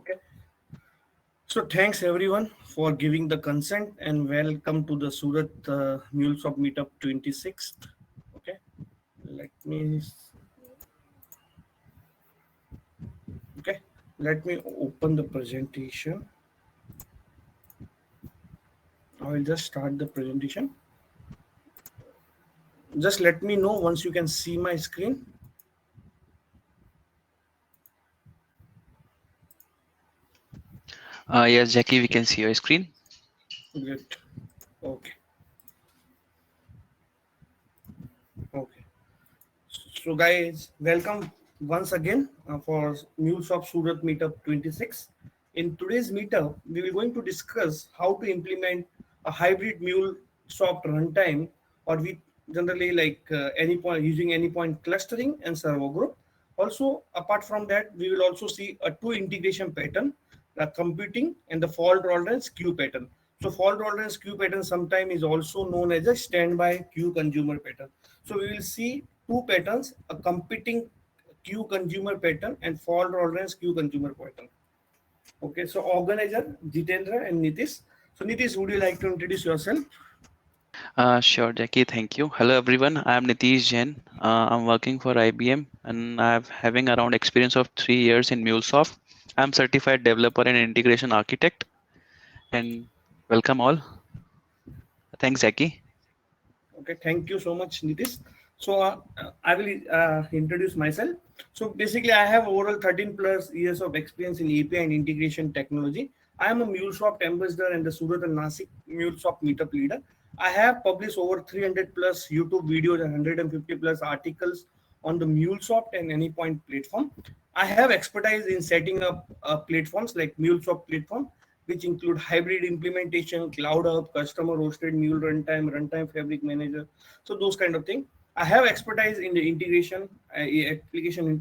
Okay. So thanks everyone for giving the consent and welcome to the Surat MuleSoft Meetup 26th. Okay. Let me okay. Let me open the presentation. I will just start the presentation. Just let me know once you can see my screen. Yes, Jackie, we can see your screen. Great. Okay. Okay. So guys, welcome once again for MuleSoft Surat Meetup 26. In today's meetup, we will going to discuss how to implement a hybrid MuleSoft runtime, or we generally like Anypoint, using Anypoint clustering and server group. Also, apart from that, we will also see a two integration pattern, the computing and the fault tolerance queue pattern. So fault tolerance queue pattern sometime is also known as a standby queue consumer pattern. So we will see two patterns, a competing queue consumer pattern and fault tolerance queue consumer pattern. Okay, so organizer Jitendra and Nitish. So Nitish, would you like to introduce yourself? Sure, Jackie, thank you. Hello, everyone. I'm Nitish Jain. I'm working for IBM and I'm having around experience of 3 years in MuleSoft. I'm certified developer and integration architect. And welcome all. Thanks, Jackie. Okay, thank you so much, Nitish. So I will introduce myself. So basically, I have overall 13 plus years of experience in API and integration technology. I am a MuleSoft ambassador and the Surat and Nasik MuleSoft meetup leader. I have published over 300 plus YouTube videos and 150 plus articles on the MuleSoft and Anypoint platform. I have expertise in setting up platforms like MuleSoft platform, which include hybrid implementation, cloud hub, customer hosted Mule runtime, runtime fabric manager. So those kind of thing. I have expertise in the integration, integration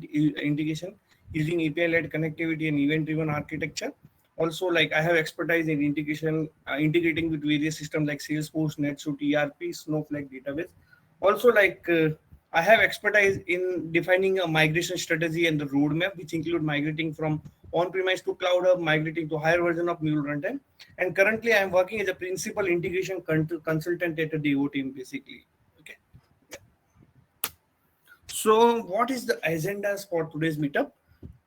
using API-led connectivity and event-driven architecture. Also, like I have expertise in integration, integrating with various systems like Salesforce, NetSuite, ERP, Snowflake database. Also, like I have expertise in defining a migration strategy and the roadmap, which include migrating from on-premise to cloud hub, migrating to higher version of Mule runtime. And currently, I am working as a principal integration consultant at a DO team, basically. Okay. So, what is the agendas for today's meetup?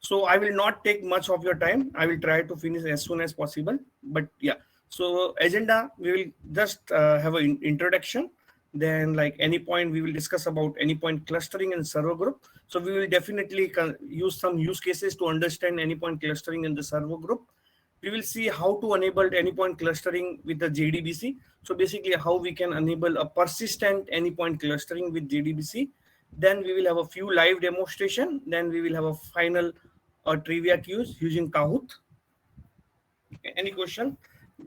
So, I will not take much of your time. I will try to finish as soon as possible. But yeah, so agenda, we will just have an introduction. Then, like any point, we will discuss about any point clustering and server group. So, we will definitely use some use cases to understand any point clustering in the server group. We will see how to enable any point clustering with the JDBC. So basically how we can enable a persistent any point clustering with JDBC. Then we will have a few live demonstration. Then we will have a final trivia quiz using Kahoot. Any question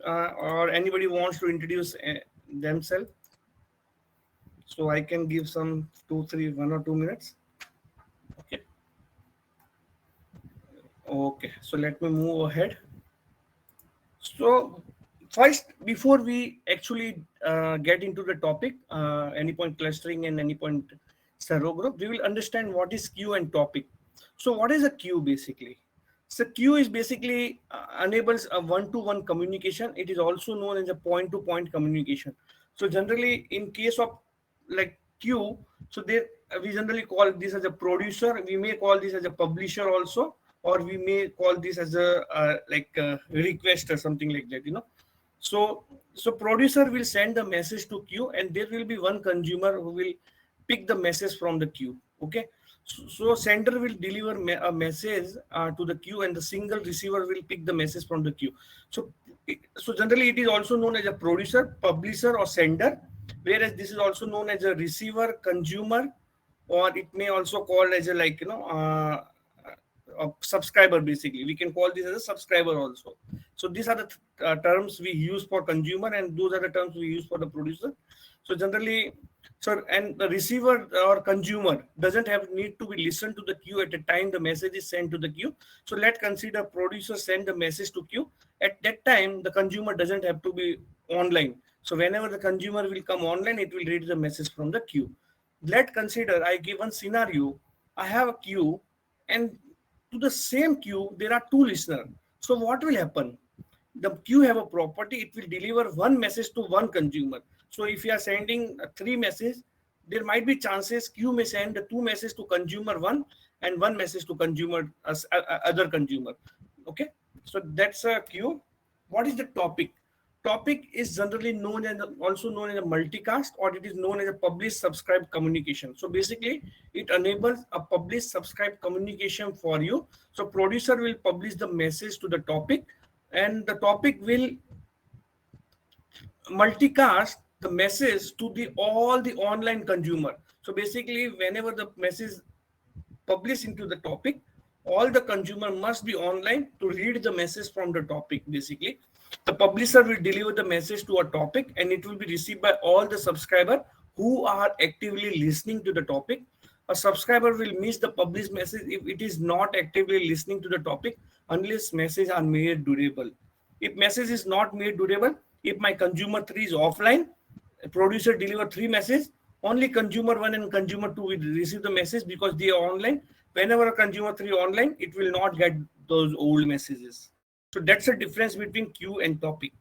or anybody wants to introduce themselves? So I can give some 1 or 2 minutes. Okay. Okay. So let me move ahead. So first, before we actually get into the topic, Anypoint clustering and Anypoint server group, we will understand what is queue and topic. So what is a queue basically? So queue is basically enables a one-to-one communication. It is also known as a point-to-point communication. So generally, in case of like queue, so there we generally call this as a producer. We may call this as a publisher also, or we may call this as a like a request or something like that. So producer will send the message to queue, and there will be one consumer who will pick the message from the queue. Okay. So sender will deliver a message to the queue, and the single receiver will pick the message from the queue. So generally it is also known as a producer, publisher, or sender, whereas this is also known as a receiver, consumer, or it may also called as a a subscriber. Basically, we can call this as a subscriber also. So these are the terms we use for consumer, and those are the terms we use for the producer. So generally, so and the receiver or consumer doesn't have need to be listened to the queue at the time the message is sent to the queue. So let's consider producer send the message to queue. At that time, the consumer doesn't have to be online. So whenever the consumer will come online, it will read the message from the queue. Let's consider I give one scenario. I have a queue, and to the same queue there are two listeners. So what will happen? The queue have a property, it will deliver one message to one consumer. So if you are sending three messages, there might be chances queue may send the two messages to consumer one and one message to consumer other consumer. Okay, so that's a queue. What is the topic? Topic is generally known as also known as a multicast, or it is known as a publish subscribe communication. So basically it enables a publish subscribe communication for you. So producer will publish the message to the topic, and the topic will multicast the message to the all the online consumer. So basically whenever the message published into the topic, all the consumer must be online to read the message from the topic. Basically the publisher will deliver the message to a topic, and it will be received by all the subscriber who are actively listening to the topic. A subscriber will miss the published message if it is not actively listening to the topic, unless messages are made durable. If message is not made durable, if my consumer 3 is offline, producer deliver 3 messages, only consumer 1 and consumer 2 will receive the message because they are online. Whenever a consumer 3 online, it will not get those old messages. So that's the difference between queue and topic.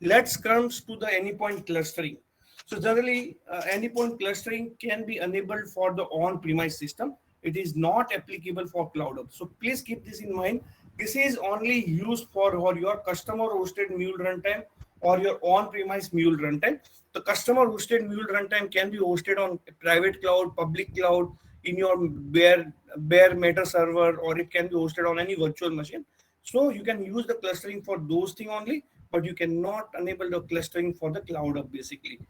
Let's comes to the anypoint clustering. So generally, anypoint clustering can be enabled for the on-premise system. It is not applicable for cloud hub. So please keep this in mind. This is only used for your customer-hosted Mule runtime or your on-premise Mule runtime. The customer-hosted Mule runtime can be hosted on private cloud, public cloud, in your bare metal server, or it can be hosted on any virtual machine. So you can use the clustering for those things only, but you cannot enable the clustering for the cloud hub basically.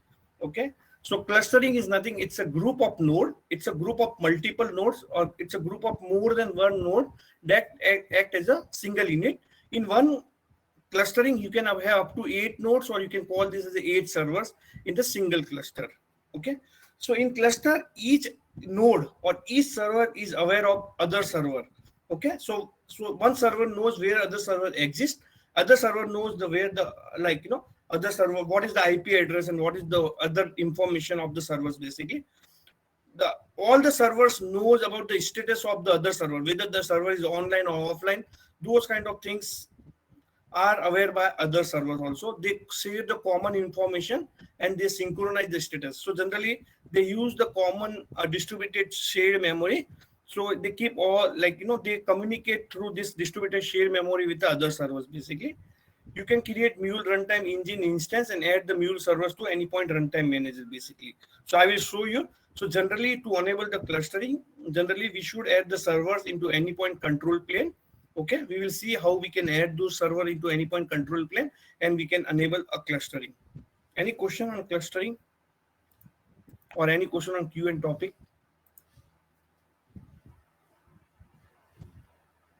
Okay, so clustering is nothing, it's a group of node, it's a group of multiple nodes, or it's a group of more than one node that act as a single unit. In one clustering you can have up to 8 nodes, or you can call this as 8 servers in the single cluster. Okay, so in cluster each node or each server is aware of other server. Okay, so one server knows where other server exists, other server knows the where the other server, what is the IP address and what is the other information of the servers. Basically all the servers knows about the status of the other server, whether the server is online or offline. Those kind of things are aware by other servers also. They share the common information and they synchronize the status. So generally they use the common distributed shared memory. So they keep all they communicate through this distributed shared memory with the other servers. Basically you can create Mule runtime engine instance and add the Mule servers to Anypoint runtime manager basically. So I will show you. So generally to enable the clustering, generally we should add the servers into Anypoint control plane. Okay, we will see how we can add those server into Anypoint control plane and we can enable a clustering. Any question on clustering or any question on queue and topic?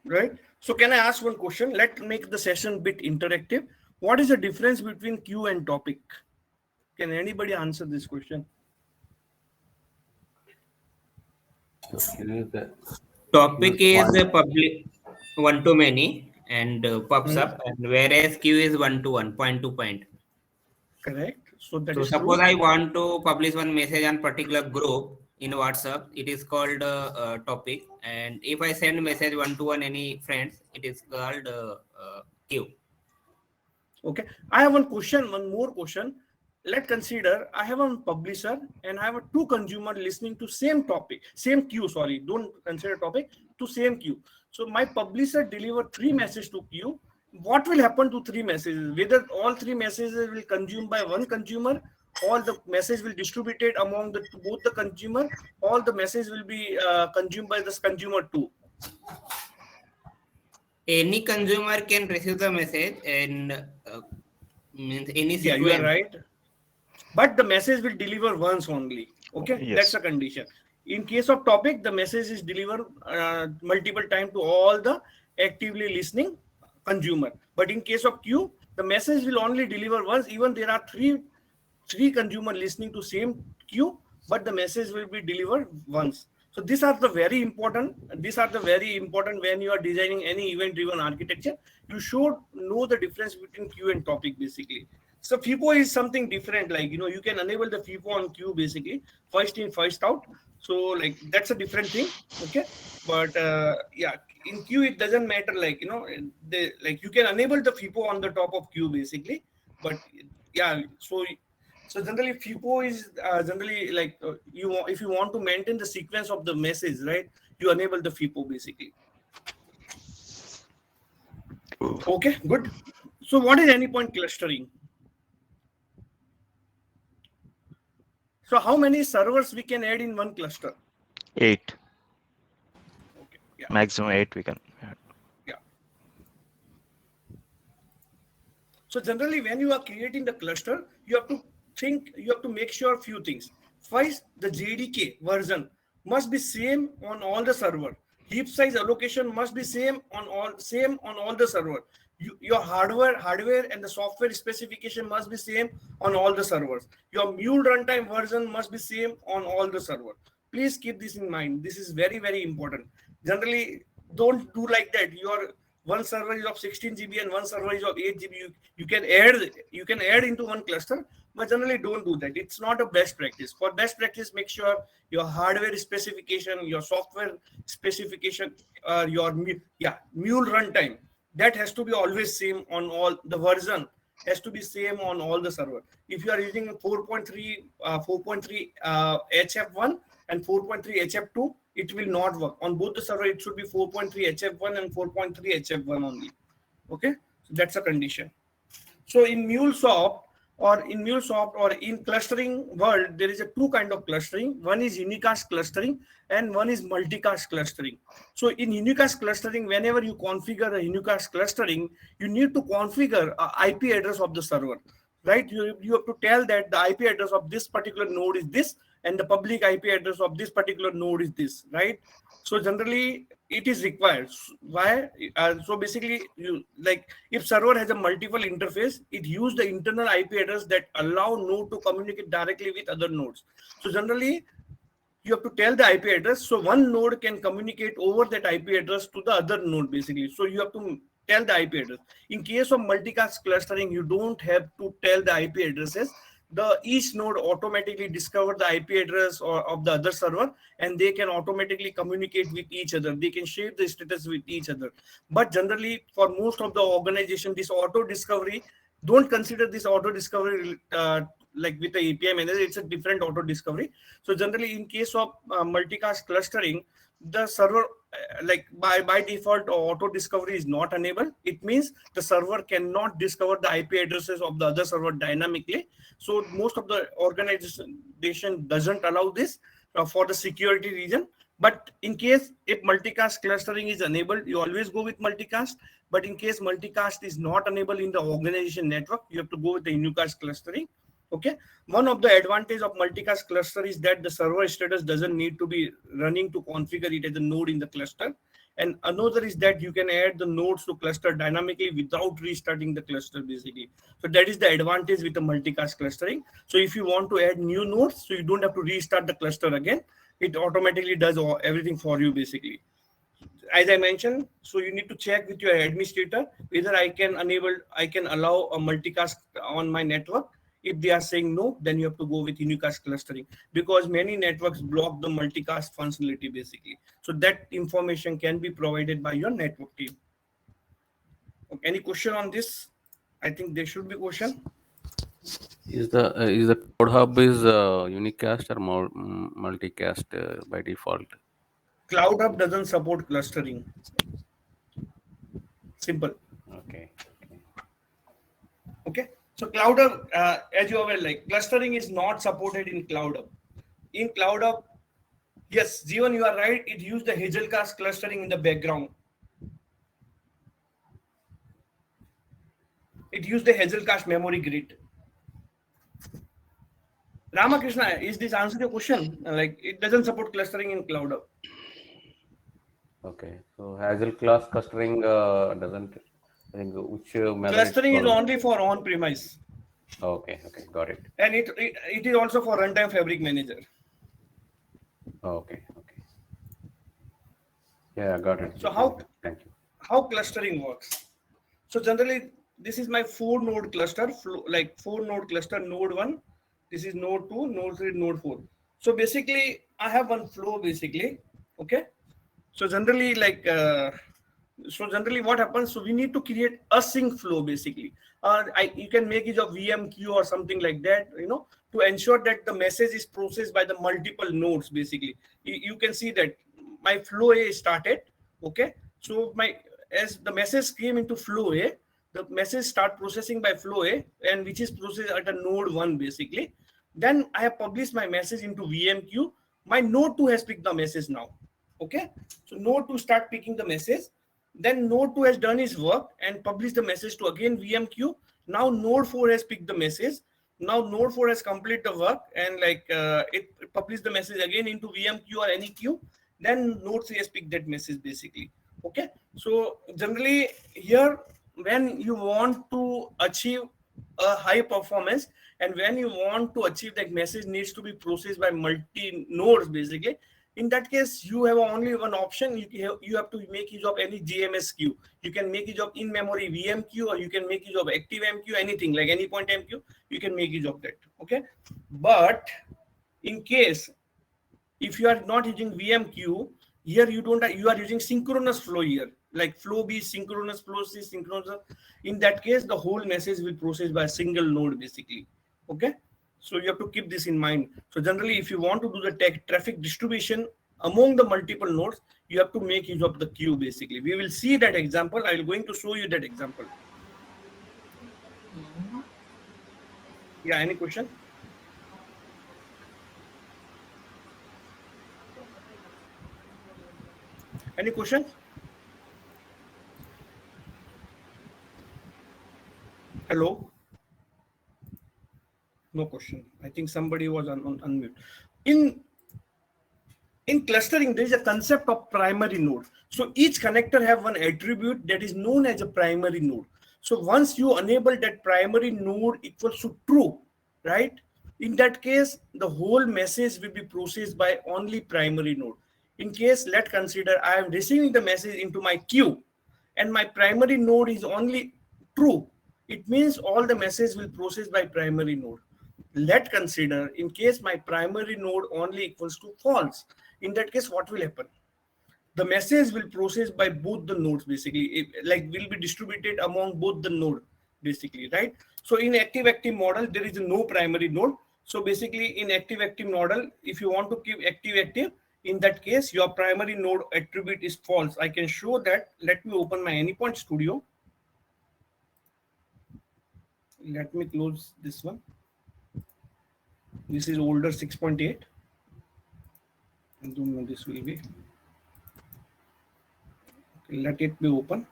Right. So can I ask one question? Let's make the session a bit interactive. What is the difference between queue and topic? Can anybody answer this question? Topic is public one to many and pops up, and whereas queue is one to one, point to point. Correct. So that So is suppose true. I want to publish one message on particular group in WhatsApp, it is called topic, and if I send message one to one any friends, it is called queue. Okay, I have one more question. Let's consider I have a publisher and I have a 2 consumer listening to same topic, same queue. Sorry, don't consider topic, to same queue. So my publisher deliver 3 messages to queue. What will happen to 3 messages? Whether all 3 messages will consumed by one consumer, all the message will distributed among both the consumer, all the message will be consumed by this consumer 2. Any consumer can receive the message and means any sequence. Yeah, you are right. But the message will deliver once only. Okay, Yes. that's a condition. In case of topic, the message is delivered multiple times to all the actively listening consumer. But in case of queue, the message will only deliver once. Even there are three consumer listening to same queue, but the message will be delivered once. So these are the very important. These are the very important when you are designing any event-driven architecture. You should know the difference between queue and topic basically. So FIFO is something different. Like, you can enable the FIFO on queue basically, first in, first out. So like that's a different thing. Okay. But yeah, in queue, it doesn't matter. Like, like you can enable the FIFO on the top of queue basically. But yeah, so generally FIFO is generally like if you want to maintain the sequence of the message, right? You enable the FIFO basically. Okay, good. So what is anypoint clustering? So how many servers we can add in one cluster? 8. Okay, yeah, Maximum 8 we can. yeah. So generally, when you are creating the cluster, you have to make sure a few things. First, the JDK version must be same on all the server. Heap size allocation must be same on all the server. Your hardware and the software specification must be same on all the servers. Your Mule runtime version must be same on all the server. Please keep this in mind. This is very, very important. Generally, don't do like that. Your one server is of 16 GB and one server is of 8 GB. You can add into one cluster, but generally don't do that. It's not a best practice. For best practice, make sure your hardware specification, your software specification, Mule runtime, that has to be always same on all the version, has to be same on all the server. If you are using 4.3 HF1 and 4.3 HF2, it will not work. On both the server, it should be 4.3 HF1 and 4.3 HF1 only. Okay, so that's a condition. So in MuleSoft or in clustering world, there is a two kind of clustering. One is unicast clustering and one is multicast clustering. So in unicast clustering, whenever you configure a unicast clustering, you need to configure a IP address of the server, right? You have to tell that the IP address of this particular node is this, and the public IP address of this particular node is this, right? So generally it is required. Why? So basically, you like if server has a multiple interface, it use the internal IP address that allow node to communicate directly with other nodes. So generally, you have to tell the IP address, so one node can communicate over that IP address to the other node basically. So you have to tell the IP address. In case of multicast clustering, you don't have to tell the IP addresses. The each node automatically discover the IP address of the other server, and they can automatically communicate with each other. They can share the status with each other. But generally, for most of the organization, this auto discovery, don't consider this auto discovery like with the API manager. It's a different auto discovery. So generally, in case of multicast clustering, the server like by default auto discovery is not enabled. It means the server cannot discover the IP addresses of the other server dynamically. So most of the organization doesn't allow this for the security reason. But in case if multicast clustering is enabled, you always go with multicast. But in case multicast is not enabled in the organization network, you have to go with the unicast clustering. Okay. One of the advantage of multicast cluster is that the server status doesn't need to be running to configure it as a node in the cluster. And another is that you can add the nodes to cluster dynamically without restarting the cluster basically. So that is the advantage with the multicast clustering. So if you want to add new nodes, so you don't have to restart the cluster again. It automatically does everything for you basically. As I mentioned, so you need to check with your administrator whether I can allow a multicast on my network. If they are saying no, then you have to go with unicast clustering, because many networks block the multicast functionality basically. So that information can be provided by your network team. Okay, any question on this? I think there should be question. Is the code hub is unicast or multicast by default? Cloud Hub doesn't support clustering. Simple. Okay. Okay. So Cloud Hub, as you are aware, like clustering is not supported in Cloud Hub. In Cloud Hub, yes, Jeevan, you are right. It used the Hazelcast clustering in the background. It used the Hazelcast memory grid. Ramakrishna, is this answer your question? Like it doesn't support clustering in Cloud Hub. Okay. So Hazel class clustering doesn't. I think which method Clustering it's is called? only for on-premise. Okay. Got it. And it is also for Runtime Fabric Manager. Okay. Yeah, got it. So Thank you. how clustering works? So generally, this is my 4 node cluster, like 4 node cluster, node 1, this is node 2, node 3, node 4. So basically I have one flow basically. Okay, so generally generally what happens, so we need to create a sync flow basically, you can make use of VMQ or something like that, to ensure that the message is processed by the multiple nodes basically. You can see that my flow A started. Okay, so as the message came into flow A, the message start processing by flow A, and which is processed at a node 1 basically. Then I have published my message into VMQ. My node 2 has picked the message now. Okay, so node 2 start picking the message. Then node 2 has done his work and published the message to again VMQ. Now node 4 has picked the message. Now node 4 has completed the work and it published the message again into VMQ or any queue. Then node 3 has picked that message basically. Okay, so generally here, when you want to achieve a high performance and when you want to achieve that message needs to be processed by multi nodes basically, in that case you have only one option. You have to make use of any JMS queue. You can make use of in-memory VMQ, or you can make use of active MQ, anything like Anypoint MQ, you can make use of that. Okay, but in case if you are not using VMQ, here you are using synchronous flow here, like flow B synchronous, flow C synchronous. In that case, the whole message will process by a single node basically. Okay, so you have to keep this in mind. So generally, if you want to do the traffic distribution among the multiple nodes, you have to make use of the queue basically. We will see that example. I will going to show you that example. Yeah, any question? Any questions? Hello? No question. I think somebody was on unmute. In clustering, there is a concept of primary node. So each connector have one attribute that is known as a primary node. So once you enable that primary node equals to true, right? In that case, the whole message will be processed by only primary node. In case, let's consider I am receiving the message into my queue and my primary node is only true. It means all the message will process by primary node. Let's consider in case my primary node only equals to false. In that case, what will happen? The message will process by both the nodes basically, will be distributed among both the node basically, right? So in active model, there is no primary node. So basically in active model, if you want to keep active, in that case, your primary node attribute is false. I can show that. Let me open my Anypoint Studio. Let me close this one. This is older 6.8. I don't know this will be. Okay, let it be open.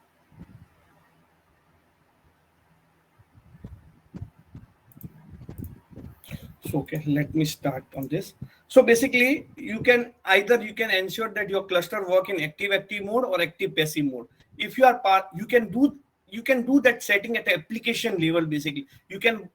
So okay, let me start on this. So basically, you can ensure that your cluster work in active mode or active passive mode. If you are you can do that setting at application level basically. You can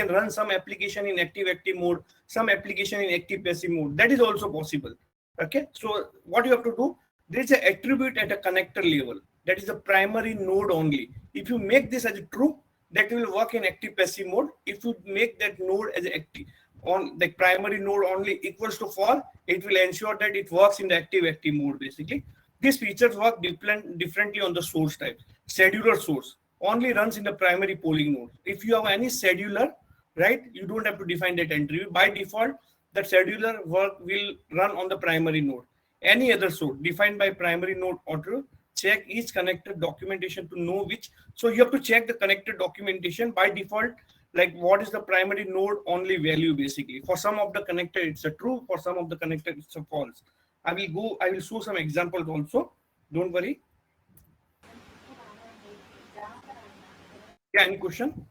run some application in active mode, some application in active passive mode. That is also possible. Okay, so what you have to do, there is an attribute at a connector level, that is the primary node only. If you make this as a true, that will work in active passive mode. If you make that node as active on the primary node only equals to false, it will ensure that it works in the active mode basically. These features work differently on the source type. Scheduler source only runs in the primary polling node. If you have any scheduler, right, you don't have to define that entry. By default, that scheduler work will run on the primary node. Any other source defined by primary node auto check each connector documentation to know which. So you have to check the connector documentation by default, like what is the primary node only value basically. For some of the connector, it's a true. For some of the connector, it's a false. I will show some examples also. Don't worry. Yeah, any question?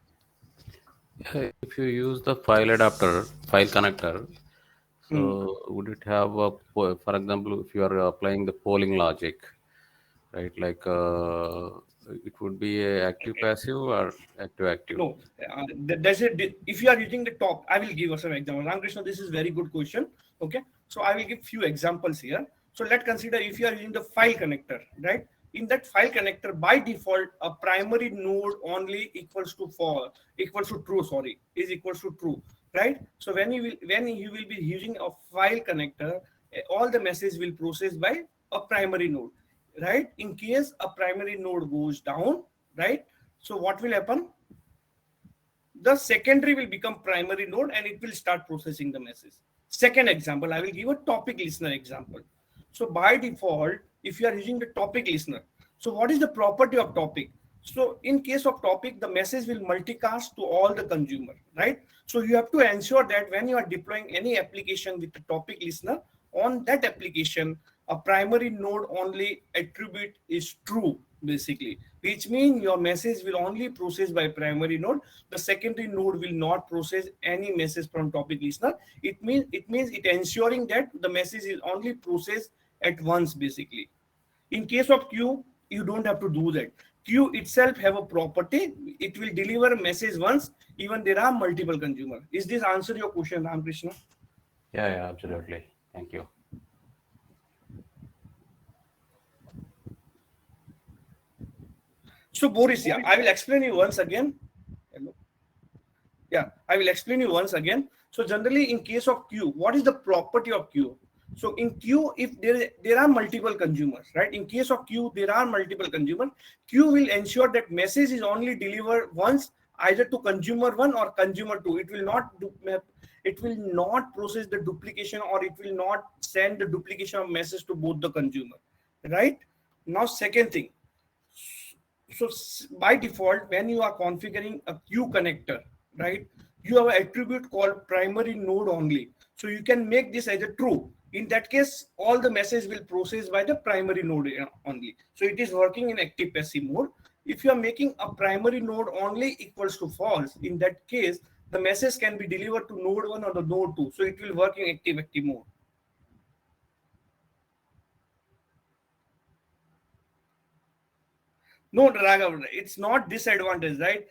If you use the file connector, so would it have for example, if you are applying the polling logic, right? Like it would be a active passive or active? No, there's if you are using the top, I will give us some example. Ramkrishna, this is very good question. Okay, so I will give few examples here. So let's consider if you are using the file connector, right? in that file connector, by default, a primary node only equals to true, sorry, is equals to true, right? So when you will be using a file connector, all the message will process by a primary node, right? In case a primary node goes down, right? So what will happen? The secondary will become primary node and it will start processing the message. Second example, I will give a topic listener example. So by default, if you are using the topic listener, so what is the property of topic? So in case of topic, the message will multicast to all the consumer, right? So you have to ensure that when you are deploying any application with the topic listener, on that application, a primary node only attribute is true, basically, which means your message will only process by primary node. The secondary node will not process any message from topic listener. It ensuring that the message is only processed at once, basically. In case of queue, you don't have to do that. Queue itself have a property. It will deliver a message once, even there are multiple consumers. Is this answer your question, Ramkrishna? Yeah, absolutely. Thank you. So Boris, yeah, I will explain you once again. Hello. Yeah, I will explain you once again. So generally, in case of queue, what is the property of queue? So in queue, if there are multiple consumers, right? In case of queue, there are multiple consumers. Queue will ensure that message is only delivered once, either to consumer one or consumer two. It will not process the duplication, or it will not send the duplication of message to both the consumer, right? Now, second thing. So by default, when you are configuring a queue connector, right, you have an attribute called primary node only. So you can make this as a true. In that case, all the message will process by the primary node only. So it is working in active passive mode. If you are making a primary node only equals to false, in that case, the message can be delivered to node 1 or the node 2. So it will work in active mode. No, Raghav, it's not disadvantage, right?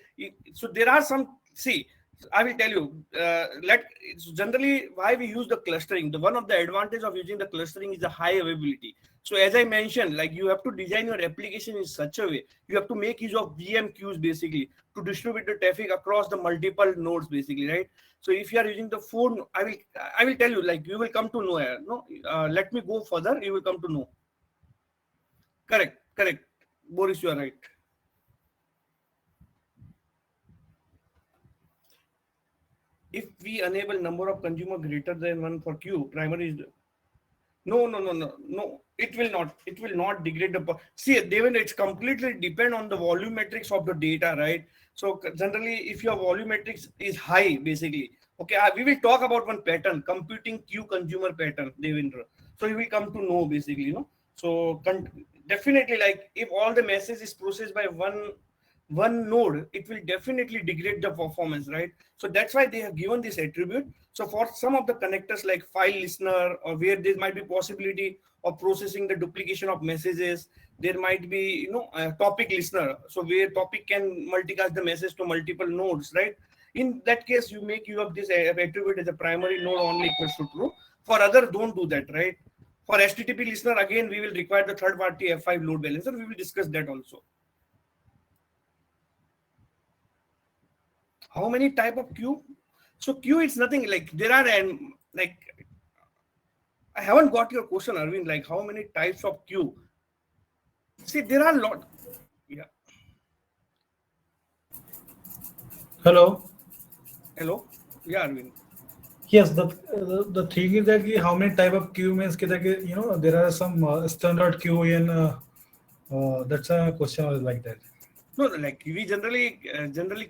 So there are some, see, I will tell you, it's generally why we use the clustering. The one of the advantage of using the clustering is the high availability. So as I mentioned, like you have to design your application in such a way, you have to make use of VM queues basically to distribute the traffic across the multiple nodes basically, right? So if you are using the phone, I will tell you, like you will come to know. No, let me go further. You will come to know. Correct. Boris, you are right. If we enable number of consumer greater than one for queue, primary is no. It will not degrade the. See, Devendra, it's completely depend on the volumetrics of the data, right? So generally, if your volumetrics is high, basically, okay, we will talk about one pattern, computing queue consumer pattern, Devendra. So you will come to know basically, So definitely, like if all the message is processed by one node, it will definitely degrade the performance, right? So that's why they have given this attribute. So for some of the connectors like file listener, or where there might be possibility of processing the duplication of messages, there might be a topic listener, so where topic can multicast the message to multiple nodes, right? In that case, you make use of this attribute as a primary node only equals to true. For other, don't do that, right? For HTTP listener, again, we will require the third party F5 load balancer. We will discuss that also. How many type of queue? So queue is nothing, like there are, and like I haven't got your question, Arvind, like how many types of queue? See, there are a lot. Yeah. Hello. Yeah, Arvind. Yes, the thing is that how many type of queue means that there are some standard queue in that's a question like that. No, like we generally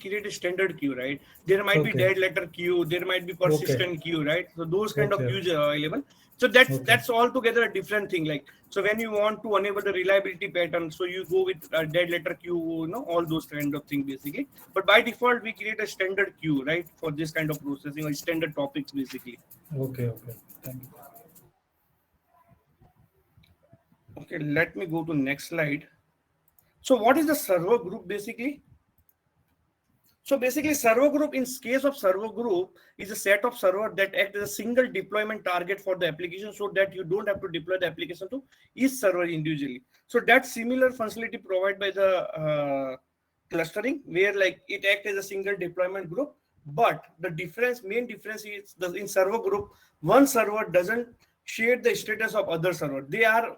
create a standard queue, right? There might be dead letter queue, there might be persistent queue, right? So those kind of queues are available. So that's altogether a different thing. Like, so when you want to enable the reliability pattern, so you go with a dead letter queue, all those kind of things basically. But by default, we create a standard queue, right, for this kind of processing, or standard topics basically. Okay. Thank you. Okay, let me go to next slide. So what is the server group basically? So basically, server group in case of server group is a set of server that act as a single deployment target for the application, so that you don't have to deploy the application to each server individually. So that similar functionality provided by the clustering, where like it acts as a single deployment group. But the main difference is in server group, one server doesn't share the status of other server. They act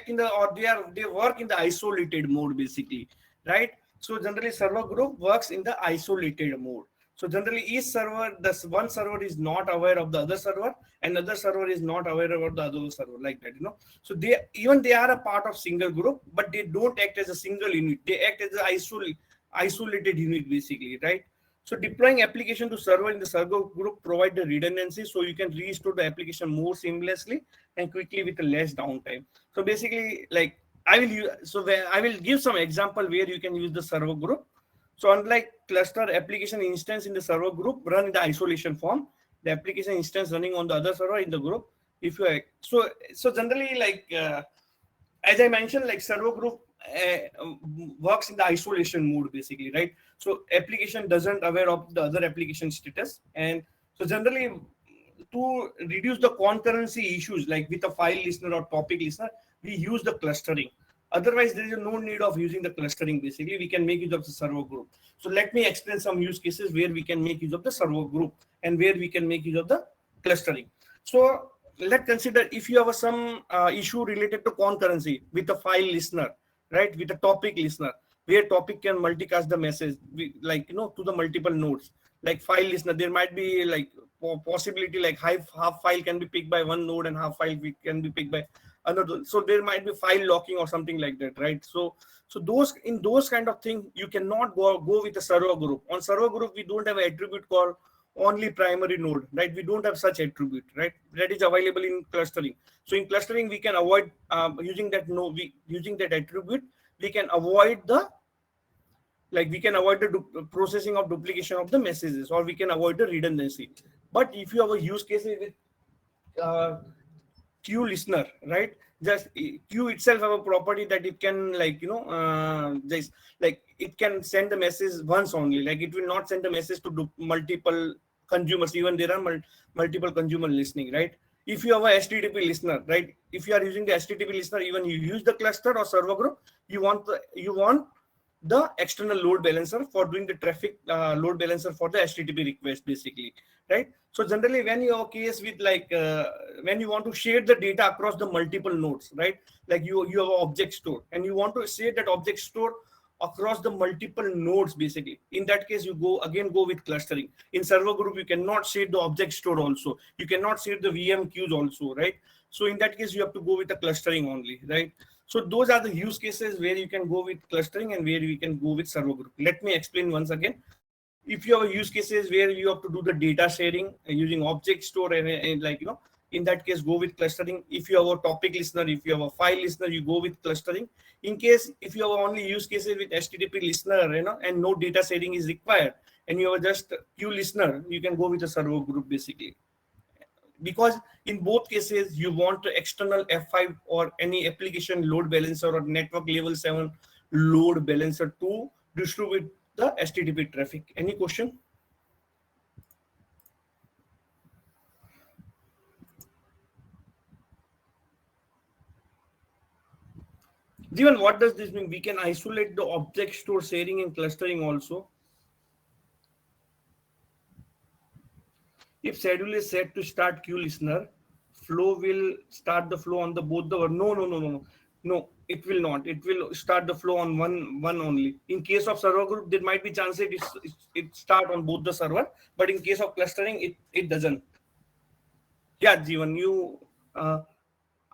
in the, or they work in the isolated mode basically, right? So generally server group works in the isolated mode. So generally each server, this one server is not aware of the other server, and other server is not aware about the other server, like that, So they are a part of single group, but they don't act as a single unit. They act as an isolated unit basically, right? So deploying application to server in the server group provide the redundancy, so you can restore the application more seamlessly and quickly with less downtime. So basically, like I will give some example where you can use the server group. So unlike cluster, application instance in the server group run in the isolation form. The application instance running on the other server in the group. If you so generally, like as I mentioned, like server group works in the isolation mode basically, right? So application doesn't aware of the other application status, and so generally to reduce the concurrency issues like with a file listener or topic listener, we use the clustering. Otherwise, there is no need of using the clustering. Basically, we can make use of the server group. So let me explain some use cases where we can make use of the server group and where we can make use of the clustering. So let's consider if you have some issue related to concurrency with a file listener, right? With a topic listener, where topic can multicast the message, to the multiple nodes. Like file listener, there might be like possibility like half file can be picked by one node and half file can be picked by another. So there might be file locking or something like that, right? So those kind of thing, you cannot go with a server group. On server group, we don't have an attribute called only primary node, right? We don't have such attribute, right? That is available in clustering. So in clustering, we can avoid using that using that attribute. We can avoid the processing of duplication of the messages, or we can avoid the redundancy. But if you have a use case with queue listener, right? Just queue itself have a property that it can just like it can send the message once only. Like it will not send the message to multiple consumers, even there are multiple consumer listening, right? If you have a HTTP listener, right? If you are using the HTTP listener, even you use the cluster or server group, you want the external load balancer for doing the traffic load balancer for the HTTP request basically, right? So generally when you have a case with when you want to share the data across the multiple nodes, right? Like you have an object store and you want to share that object store across the multiple nodes basically. In that case, you go with clustering. In server group, you cannot share the object store also. You cannot share the VM queues also, right? So in that case, you have to go with the clustering only, right? So those are the use cases where you can go with clustering and where you can go with server group. Let me explain once again. If you have use cases where you have to do the data sharing using object store and in that case, go with clustering. If you have a topic listener, if you have a file listener, you go with clustering. In case if you have only use cases with HTTP listener, and no data sharing is required, and you have just queue listener, you can go with a server group basically. Because in both cases, you want the external F5 or any application load balancer or network level 7 load balancer to distribute the HTTP traffic. Any question? Given what does this mean? We can isolate the object store sharing and clustering also. If schedule is set to start queue listener, flow will start the flow on the both the no, it will not. It will start the flow on one only. In case of server group, there might be chances it start on both the server, but in case of clustering, it doesn't. Yeah, Jeevan, you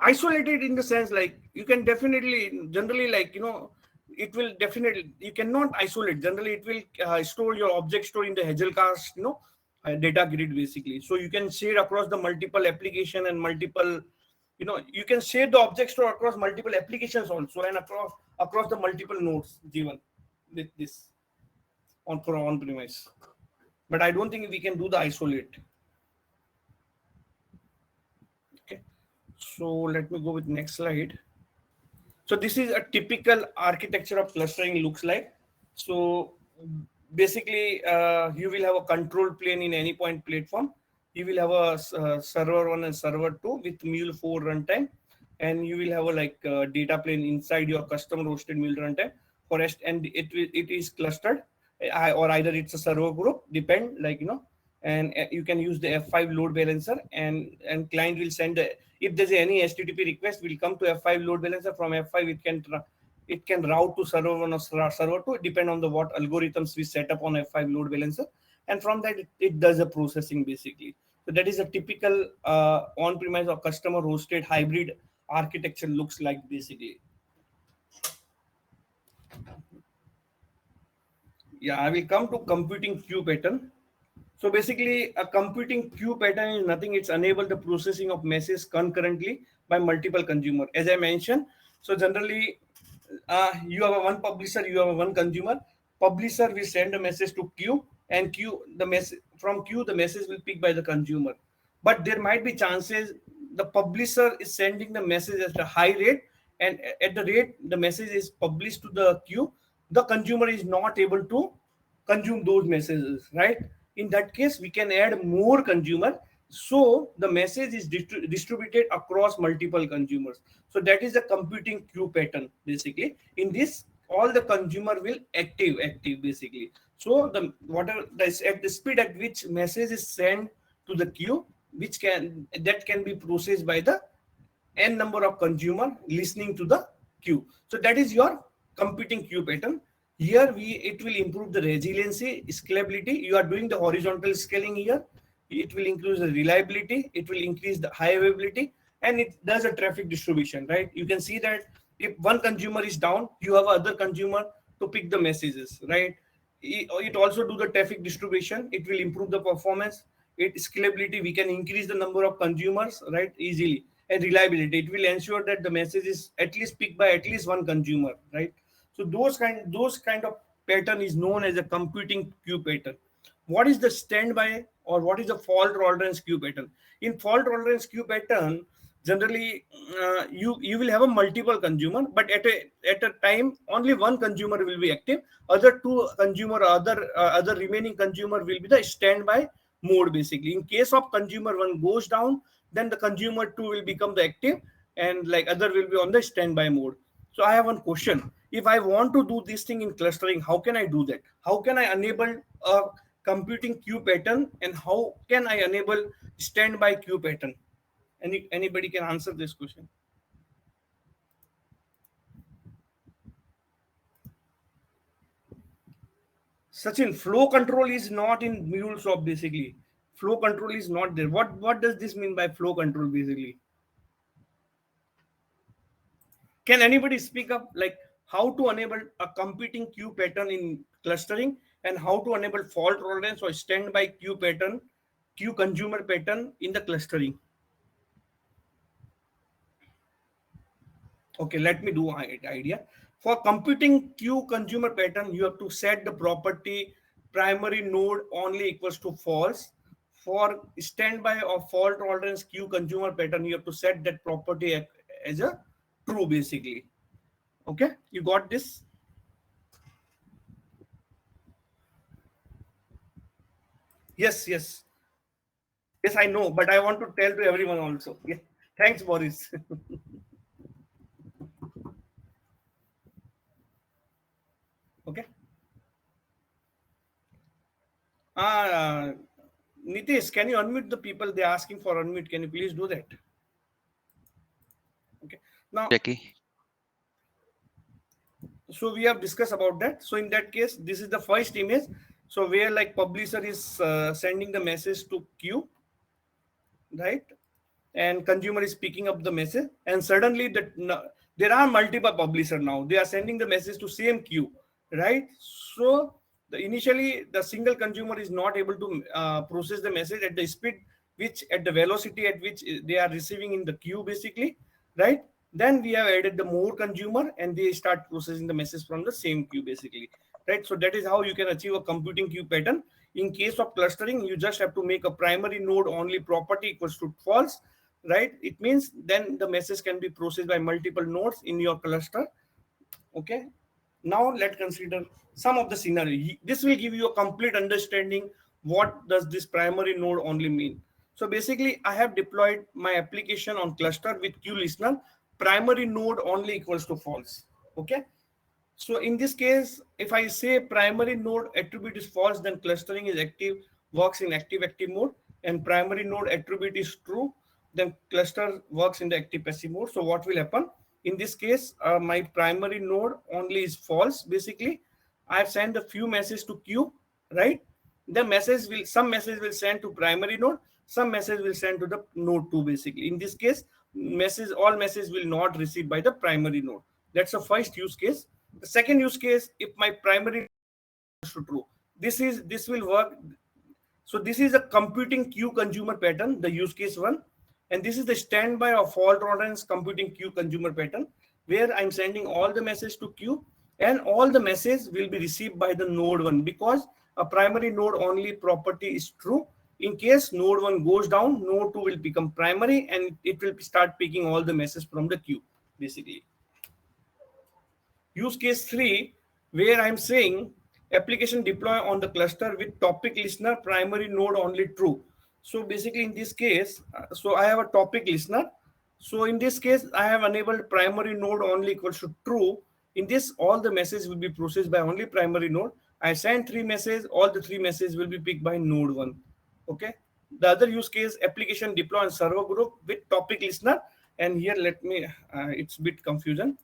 isolated in the sense like you can definitely generally it will definitely, you cannot isolate. Generally, it will store your object store in the Hazelcast, data grid basically. So you can share across the multiple application and multiple, you can share the object store across multiple applications also and across the multiple nodes given with this on premise. But I don't think we can do the isolate. Okay. So let me go with next slide. So this is a typical architecture of clustering looks like. So basically you will have a control plane in Anypoint platform. You will have a server 1 and server 2 with Mule 4 runtime, and you will have a data plane inside your custom hosted Mule runtime forest, and it is clustered, or either it's a server group, depend, and you can use the F5 load balancer, and client will send if there's any HTTP request will come to F5 load balancer. From F5 it can route to server 1 or server 2, depend on the what algorithms we set up on F5 load balancer, and from that it does a processing basically. So that is a typical on-premise or customer hosted hybrid architecture looks like basically. Yeah, I will come to computing queue pattern. So basically, a computing queue pattern is nothing. It's enable the processing of messages concurrently by multiple consumer. As I mentioned, so generally, you have a one publisher, you have a one consumer. Publisher will send a message to queue, and queue the message from queue the message will pick by the consumer. But there might be chances the publisher is sending the message at a high rate, and at the rate the message is published to the queue, the consumer is not able to consume those messages, right? In that case, we can add more consumer, so the message is distributed across multiple consumers. So that is the computing queue pattern basically. In this, all the consumer will active basically. So the whatever at the speed at which message is sent to the queue, that can be processed by the n number of consumer listening to the queue. So that is your computing queue pattern. Here it will improve the resiliency, scalability. You are doing the horizontal scaling here. It will increase the reliability. It will increase the high availability, and it does a traffic distribution, right? You can see that if one consumer is down, you have other consumer to pick the messages, right? It also do the traffic distribution. It will improve the performance. It scalability. We can increase the number of consumers, right, easily, and reliability. It will ensure that the message is at least picked by at least one consumer, right? So those kind of pattern is known as a computing queue pattern. What is the standby or what is the fault tolerance queue pattern? In fault tolerance queue pattern, generally you will have a multiple consumer, but at a time only one consumer will be active. Other two consumer, other remaining consumer will be the standby mode basically. In case of consumer one goes down, then the consumer two will become the active, and other will be on the standby mode. So I have one question. If I want to do this thing in clustering, how can I do that? How can I enable a computing queue pattern, and how can I enable standby queue pattern? Anybody can answer this question? Sachin, flow control is not in MuleSoft basically. Flow control is not there. What does this mean by flow control basically? Can anybody speak up how to enable a computing queue pattern in clustering, and how to enable fault tolerance or standby queue pattern, queue consumer pattern in the clustering? Okay, let me do an idea. For computing queue consumer pattern, you have to set the property primary node only equals to false. For standby or fault tolerance queue consumer pattern, you have to set that property as a true basically. Okay, you got this? Yes, yes. Yes, I know, but I want to tell to everyone also. Yeah. Thanks, Boris. Okay. Nitish, can you unmute the people? They're asking for unmute. Can you please do that? Okay. Now, Jackie. so we have discussed about that. So in that case, this is the first image. So where publisher is sending the message to queue, right? And consumer is picking up the message, and suddenly there are multiple publisher now. They are sending the message to same queue, right? So initially the single consumer is not able to process the message at the speed at the velocity at which they are receiving in the queue basically, right? Then we have added the more consumer, and they start processing the message from the same queue basically, right? So that is how you can achieve a computing queue pattern. In case of clustering, you just have to make a primary node only property equals to false, right? It means then the message can be processed by multiple nodes in your cluster. Okay, Now let's consider some of the scenario. This will give you a complete understanding what does this primary node only mean. So basically, I have deployed my application on cluster with queue listener. Primary node only equals to false. Okay. So in this case, if I say primary node attribute is false, then clustering is active, works in active mode, and primary node attribute is true, then cluster works in the active passive mode. So what will happen? In this case, my primary node only is false. Basically, I've sent a few messages to queue, right? Some message will send to primary node, some message will send to the node 2. Basically, in this case, all messages will not receive by the primary node. That's the first use case. The second use case, if my primary is true, this will work. So this is a computing queue consumer pattern, the use case 1, and this is the standby or fault tolerance computing queue consumer pattern, where I'm sending all the message to queue, and all the message will be received by the node 1, because a primary node only property is true. In case node 1 goes down, node 2 will become primary, and it will start picking all the messages from the queue, basically. Use case 3, where I'm saying application deploy on the cluster with topic listener, primary node only true. So basically in this case, so I have a topic listener. So in this case, I have enabled primary node only equals to true. In this, all the messages will be processed by only primary node. I send 3 messages, all the 3 messages will be picked by node 1. Okay. The other use case, application deploy on server group with topic listener. And here, let me, it's a bit confusion.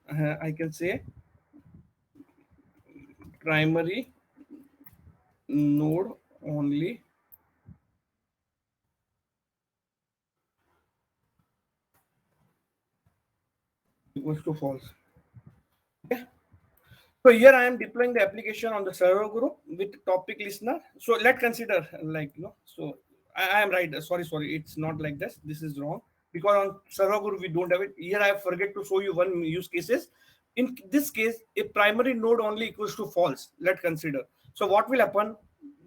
I can say primary node only equals to false. Okay. So here I am deploying the application on the server group with topic listener. So let's consider so I am right. Sorry. It's not like this. This is wrong, because on server group we don't have it. Here I forget to show you one use cases. In this case, a primary node only equals to false. Let's consider. So what will happen?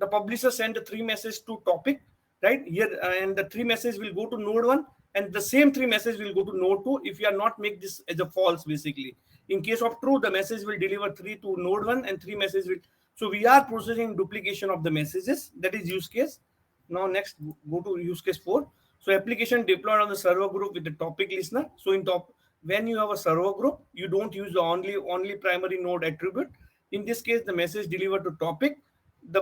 The publisher send the 3 messages to topic, right? Here, and the 3 messages will go to node 1, and the same 3 messages will go to node 2 if you are not make this as a false, basically. In case of true, the message will deliver 3 to node 1 and 3 messages will. So we are processing duplication of the messages. That is use case. Now next, go to use case 4. So application deployed on the server group with the topic listener. So when you have a server group, you don't use the only primary node attribute. In this case, the message delivered to topic. The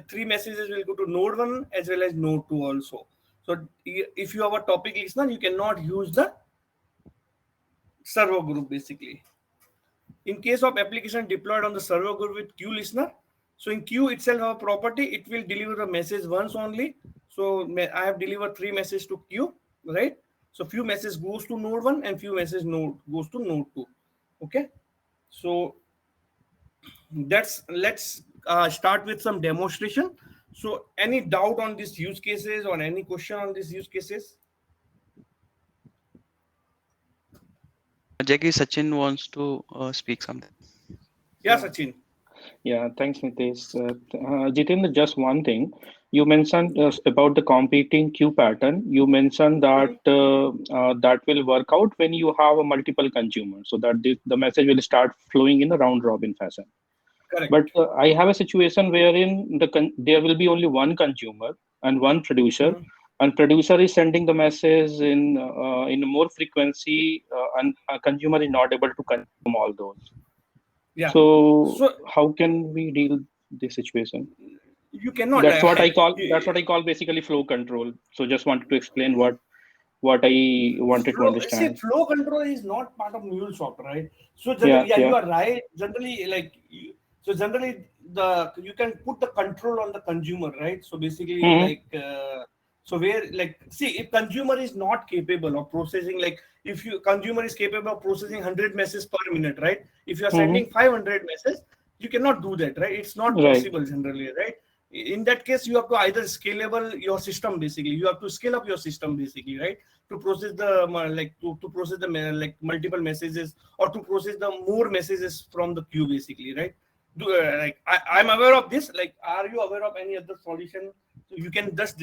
3 messages will go to node 1 as well as node 2 also. So if you have a topic listener, you cannot use the server group, basically. In case of application deployed on the server group with queue listener, so in queue itself have a property, it will deliver a message once only. So I have delivered 3 messages to queue, right? So few messages goes to node 1 and few messages goes to node 2. Okay. So let's start with some demonstration. So any doubt on these use cases or any question on these use cases? Jackie, Sachin wants to speak something. Yeah, Sachin. Yeah, thanks, Nitesh. Jitendra, just one thing. You mentioned about the competing queue pattern. You mentioned that that will work out when you have a multiple consumers, so that the message will start flowing in a round robin fashion. Correct. But I have a situation wherein there will be only one consumer and one producer, and producer is sending the message in more frequency, and a consumer is not able to consume all those. Yeah. So how can we deal this situation? You cannot. That's what I call basically flow control. So just wanted to explain what I wanted to understand. See, flow control is not part of MuleSoft, right? So generally, you are right. Generally, you can put the control on the consumer, right? So basically, if consumer is not capable of processing, like if consumer is capable of processing 100 messages per minute, right? If you are sending 500 messages, you cannot do that, right? It's not possible generally, right? In that case, you have to either scalable your system, basically. You have to scale up your system, basically, right? To process the multiple messages, or to process the more messages from the queue, basically, right? I'm aware of this. Like, are you aware of any other solution? So you can just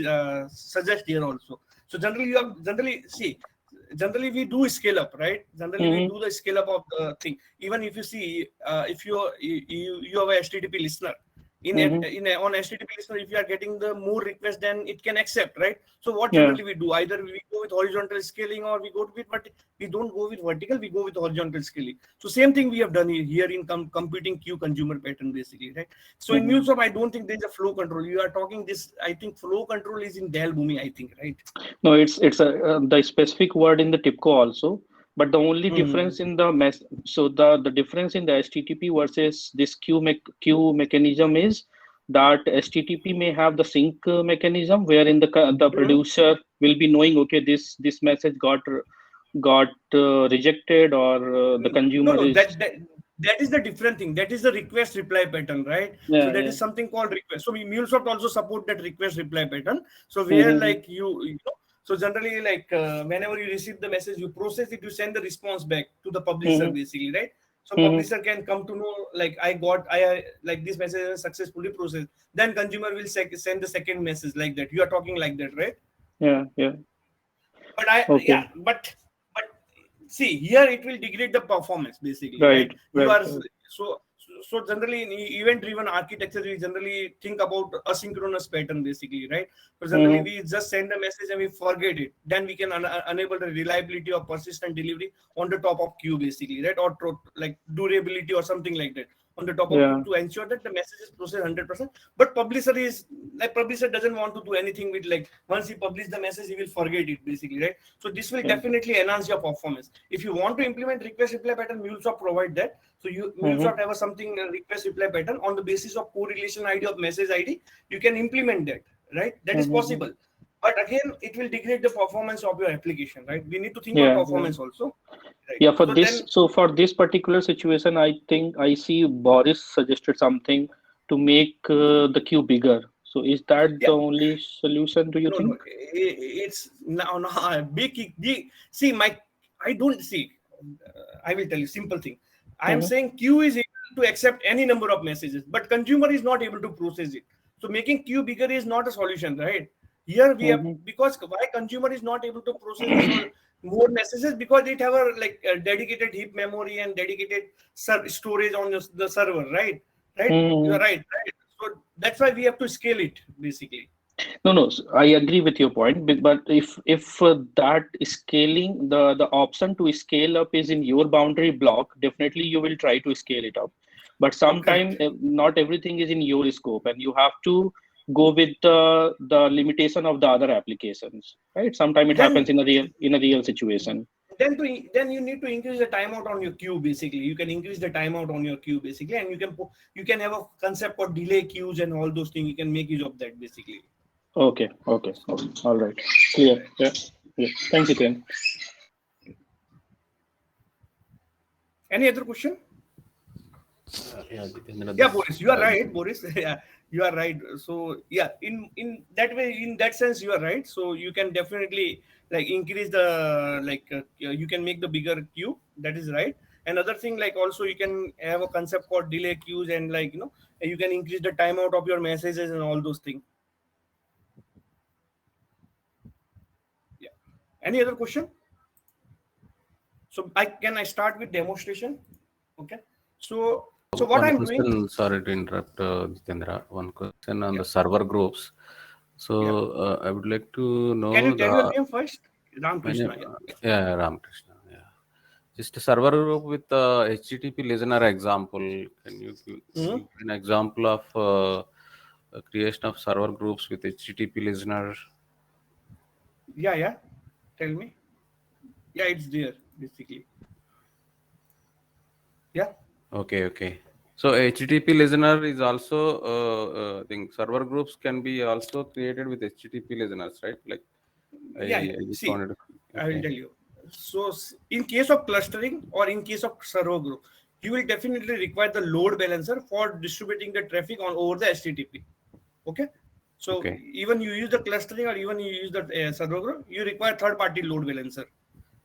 suggest here also. So generally, generally we do scale up, right? Generally we do the scale up of the thing. Even if you see, if you have a HTTP listener, on HTTP listener, if you are getting the more requests, then it can accept, right? So what generally we do, either we go with horizontal scaling or we go with, but we don't go with vertical, we go with horizontal scaling. So same thing we have done here in computing queue consumer pattern, basically, right? So in MuleSoft, I don't think there's a flow control. You are talking this, I think flow control is in Dell Boomi, I think, right? No, it's the specific word in the TIPCO also. But the only difference in the the difference in the HTTP versus this queue mechanism is that HTTP may have the sync mechanism wherein the producer will be knowing, okay, this message got rejected, or the consumer No, is that is the different thing. That is the request reply pattern, right? So that is something called request. So MuleSoft also support that request reply pattern. So where like you know, so generally like whenever you receive the message, you process it, you send the response back to the publisher, basically, right? So publisher can come to know like I like this message is successfully processed. Then consumer will send the second message like that. You are talking like that, right? yeah. But but see here it will degrade the performance, basically, right? You are so generally in event driven architecture, we generally think about asynchronous pattern, basically, right? So generally we just send a message and we forget it, then we can enable the reliability of persistent delivery on the top of queue, basically, right? Or like durability or something like that on the top of queue to ensure that the message is processed 100%. But publisher doesn't want to do anything with, like, once he publish the message he will forget it, basically, right? So this will definitely enhance your performance. If you want to implement request reply pattern, MuleSoft provide that. So MuleSoft have something request reply pattern on the basis of correlation ID of message ID. You can implement that, right? That is possible. But again, it will degrade the performance of your application, right? We need to think on performance also. Right? Yeah, for this particular situation, I think I see Boris suggested something to make the queue bigger. So is that the only solution, do you think? No, it's no. See, I don't see. I will tell you simple thing. I am saying queue is able to accept any number of messages, but consumer is not able to process it. So making queue bigger is not a solution, right? Here we have, because why consumer is not able to process more messages, because it have a dedicated heap memory and dedicated storage on the server, right? You're right. So that's why we have to scale it, basically. No, I agree with your point, but if that scaling, the option to scale up is in your boundary block, definitely you will try to scale it up. But sometimes not everything is in your scope, and you have to go with the limitation of the other applications, right? Sometimes it happens in a real situation. Then you need to increase the timeout on your queue, basically. You can increase the timeout on your queue, basically, and you can have a concept for delay queues and all those things. You can make use of that, basically. Okay. All right. Clear. Yeah. Thanks, Jiten. Any other question? Yeah, Boris, you are right. Boris, yeah, you are right. So yeah, in that way, in that sense, you are right. So you can definitely increase the you can make the bigger queue. That is right. Another thing, also you can have a concept called delay queues, and you can increase the timeout of your messages and all those things. Yeah. Any other question? So I start with demonstration? Okay. So what I'm doing. Sorry to interrupt, Jitendra. One question on the server groups. So I would like to know. Can you tell your name first? Ramakrishna. Yeah, Ramakrishna. Yeah. Just a server group with HTTP listener example. Can you give an example of creation of server groups with HTTP listener? Yeah. Tell me. Yeah, it's there, basically. Yeah. Okay. So HTTP listener is also, I think server groups can be also created with HTTP listeners, right? I will tell you. So in case of clustering or in case of server group, you will definitely require the load balancer for distributing the traffic over the HTTP. Okay. So even you use the clustering or even you use the server group, you require third-party load balancer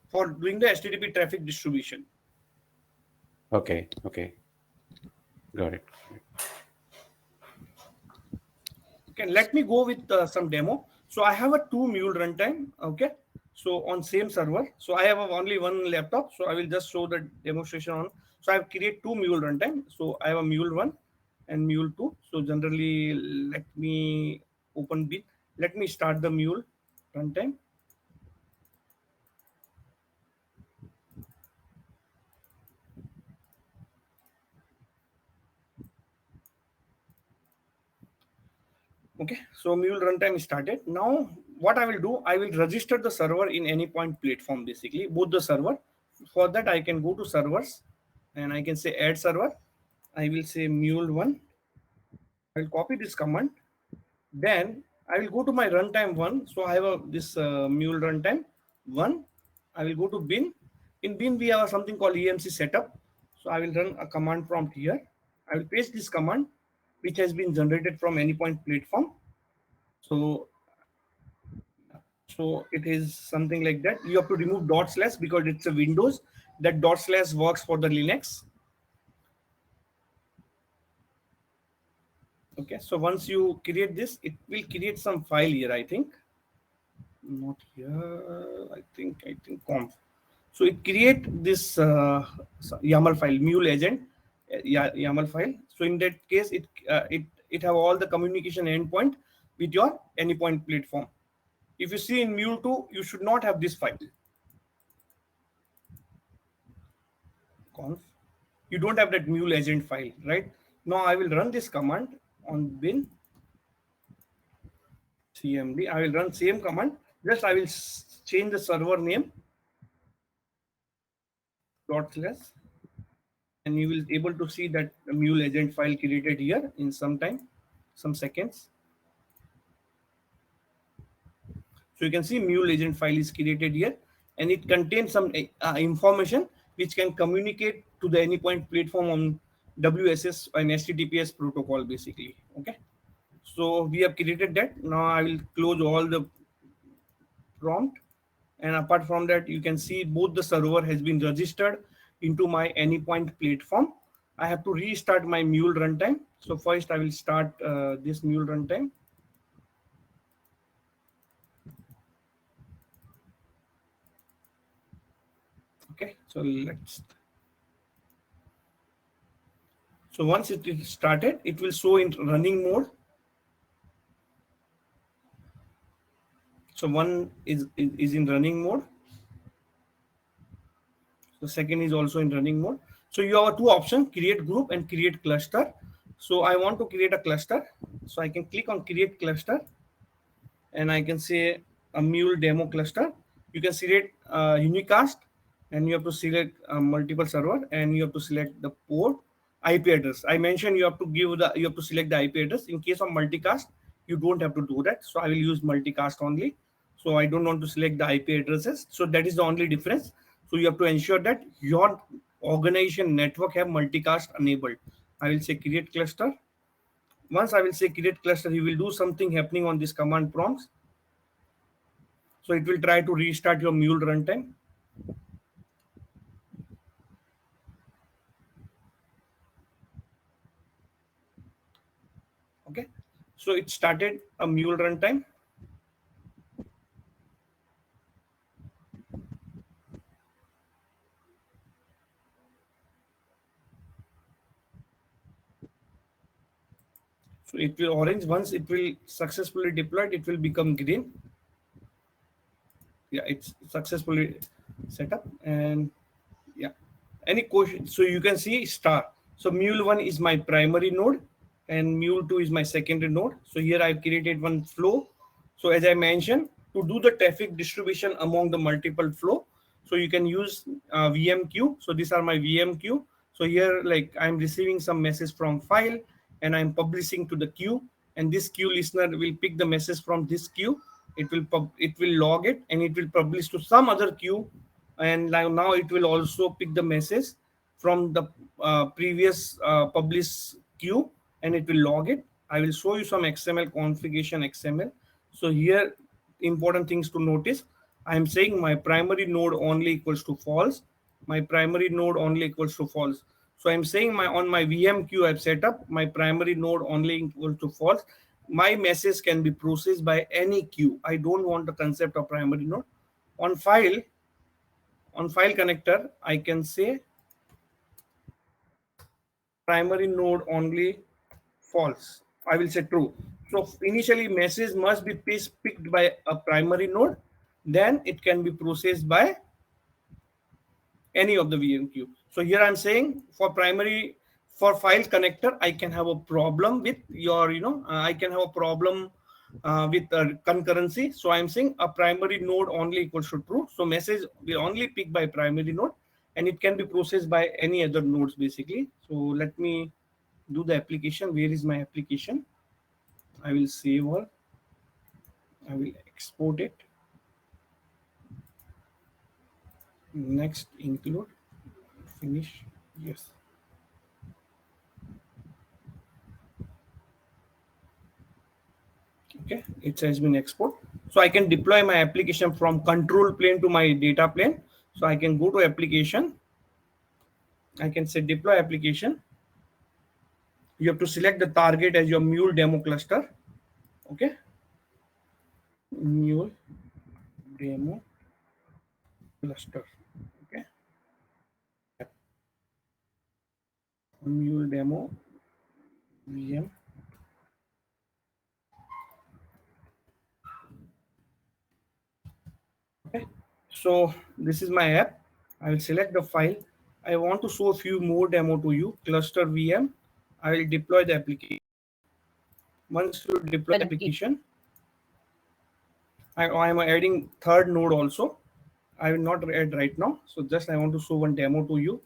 for doing the HTTP traffic distribution. Okay. Got it. Okay, let me go with some demo. So I have a 2 Mule runtime. Okay. So on same server, so I have only one laptop, so I will just show the demonstration on. So I have created two Mule runtime. So I have a Mule 1 and Mule 2. So generally, let me open bit. Let me start the Mule runtime. Okay, so Mule runtime started. Now, what I will do, I will register the server in Anypoint platform, basically, both the server. For that, I can go to servers and I can say add server. I will say Mule 1. I will copy this command. Then I will go to my runtime 1. So I have this Mule runtime 1. I will go to bin. In bin, we have something called EMC setup. So I will run a command prompt here. I will paste this command, which has been generated from Anypoint platform. So it is something like that. You have to remove dot slash because it's a Windows. That dot slash works for the Linux. Okay, so once you create this, it will create some file here, I think. Not here, I think conf. So it create this YAML file, Mule agent, YAML file. So in that case, it have all the communication endpoint with your Anypoint platform. If you see in Mule 2, you should not have this file. Conf. You don't have that Mule agent file, right? Now I will run this command on bin cmd. I will run same command. Just I will change the server name dot slash, and you will able to see that the Mule agent file created here in some time, some seconds. So you can see Mule agent file is created here, and it contains some information which can communicate to the Anypoint platform on WSS and HTTPS protocol, basically. Okay. So we have created that. Now I will close all the prompt. And apart from that, you can see both the server has been registered into my Anypoint platform. I have to restart my Mule runtime. So first I will start this Mule runtime. Okay, so let's. So once it is started, it will show in running mode. So one is in running mode. The second is also in running mode. So you have two options, create group and create cluster. So I want to create a cluster. So I can click on create cluster and I can say a Mule demo cluster. You can select Unicast and you have to select multiple server and you have to select the port IP address. I mentioned you have to select the IP address. In case of multicast, you don't have to do that. So I will use multicast only. So I don't want to select the IP addresses. So that is the only difference. So you have to ensure that your organization network have multicast enabled. I will say create cluster. Once I will say create cluster, you will do something happening on this command prompts. So it will try to restart your Mule runtime. Okay, so it started a Mule runtime. So it will orange. Once it will successfully deployed, it will become green. Yeah, it's successfully set up. And yeah, any question? So you can see star. So Mule 1 is my primary node and Mule 2 is my secondary node. So here I've created one flow. So as I mentioned, to do the traffic distribution among the multiple flow, so you can use VM queue. So these are my VM queue. So here, like I'm receiving some message from file and I'm publishing to the queue, and this queue listener will pick the message from this queue. It will log it and it will publish to some other queue, and now it will also pick the message from the previous published queue and it will log it. I will show you some XML configuration XML. So here, important things to notice. I am saying my primary node only equals to false. My primary node only equals to false. So I'm saying on my VM queue I've set up my primary node only equals to false. My message can be processed by any queue. I don't want the concept of primary node. On file connector, I can say primary node only false. I will say true. So initially message must be picked by a primary node, then it can be processed by any of the VM queue. So here I'm saying for file connector, I can have a problem with your, I can have a problem with concurrency. So I'm saying a primary node only equals to true. So message will only pick by primary node and it can be processed by any other nodes basically. So let me do the application. Where is my application? I will save all. I will export it. Next, include, finish. Yes. Okay, it has been export. So I can deploy my application from control plane to my data plane. So I can go to application. I can say deploy application. You have to select the target as your Mule demo cluster. Okay. Mule demo cluster. Okay. Mule demo VM. Okay. So this is my app. I will select the file. I want to show a few more demo to you. Cluster VM. I will deploy the application. Once you deploy the application, I am adding third node also. I will not add right now. So just I want to show one demo to you.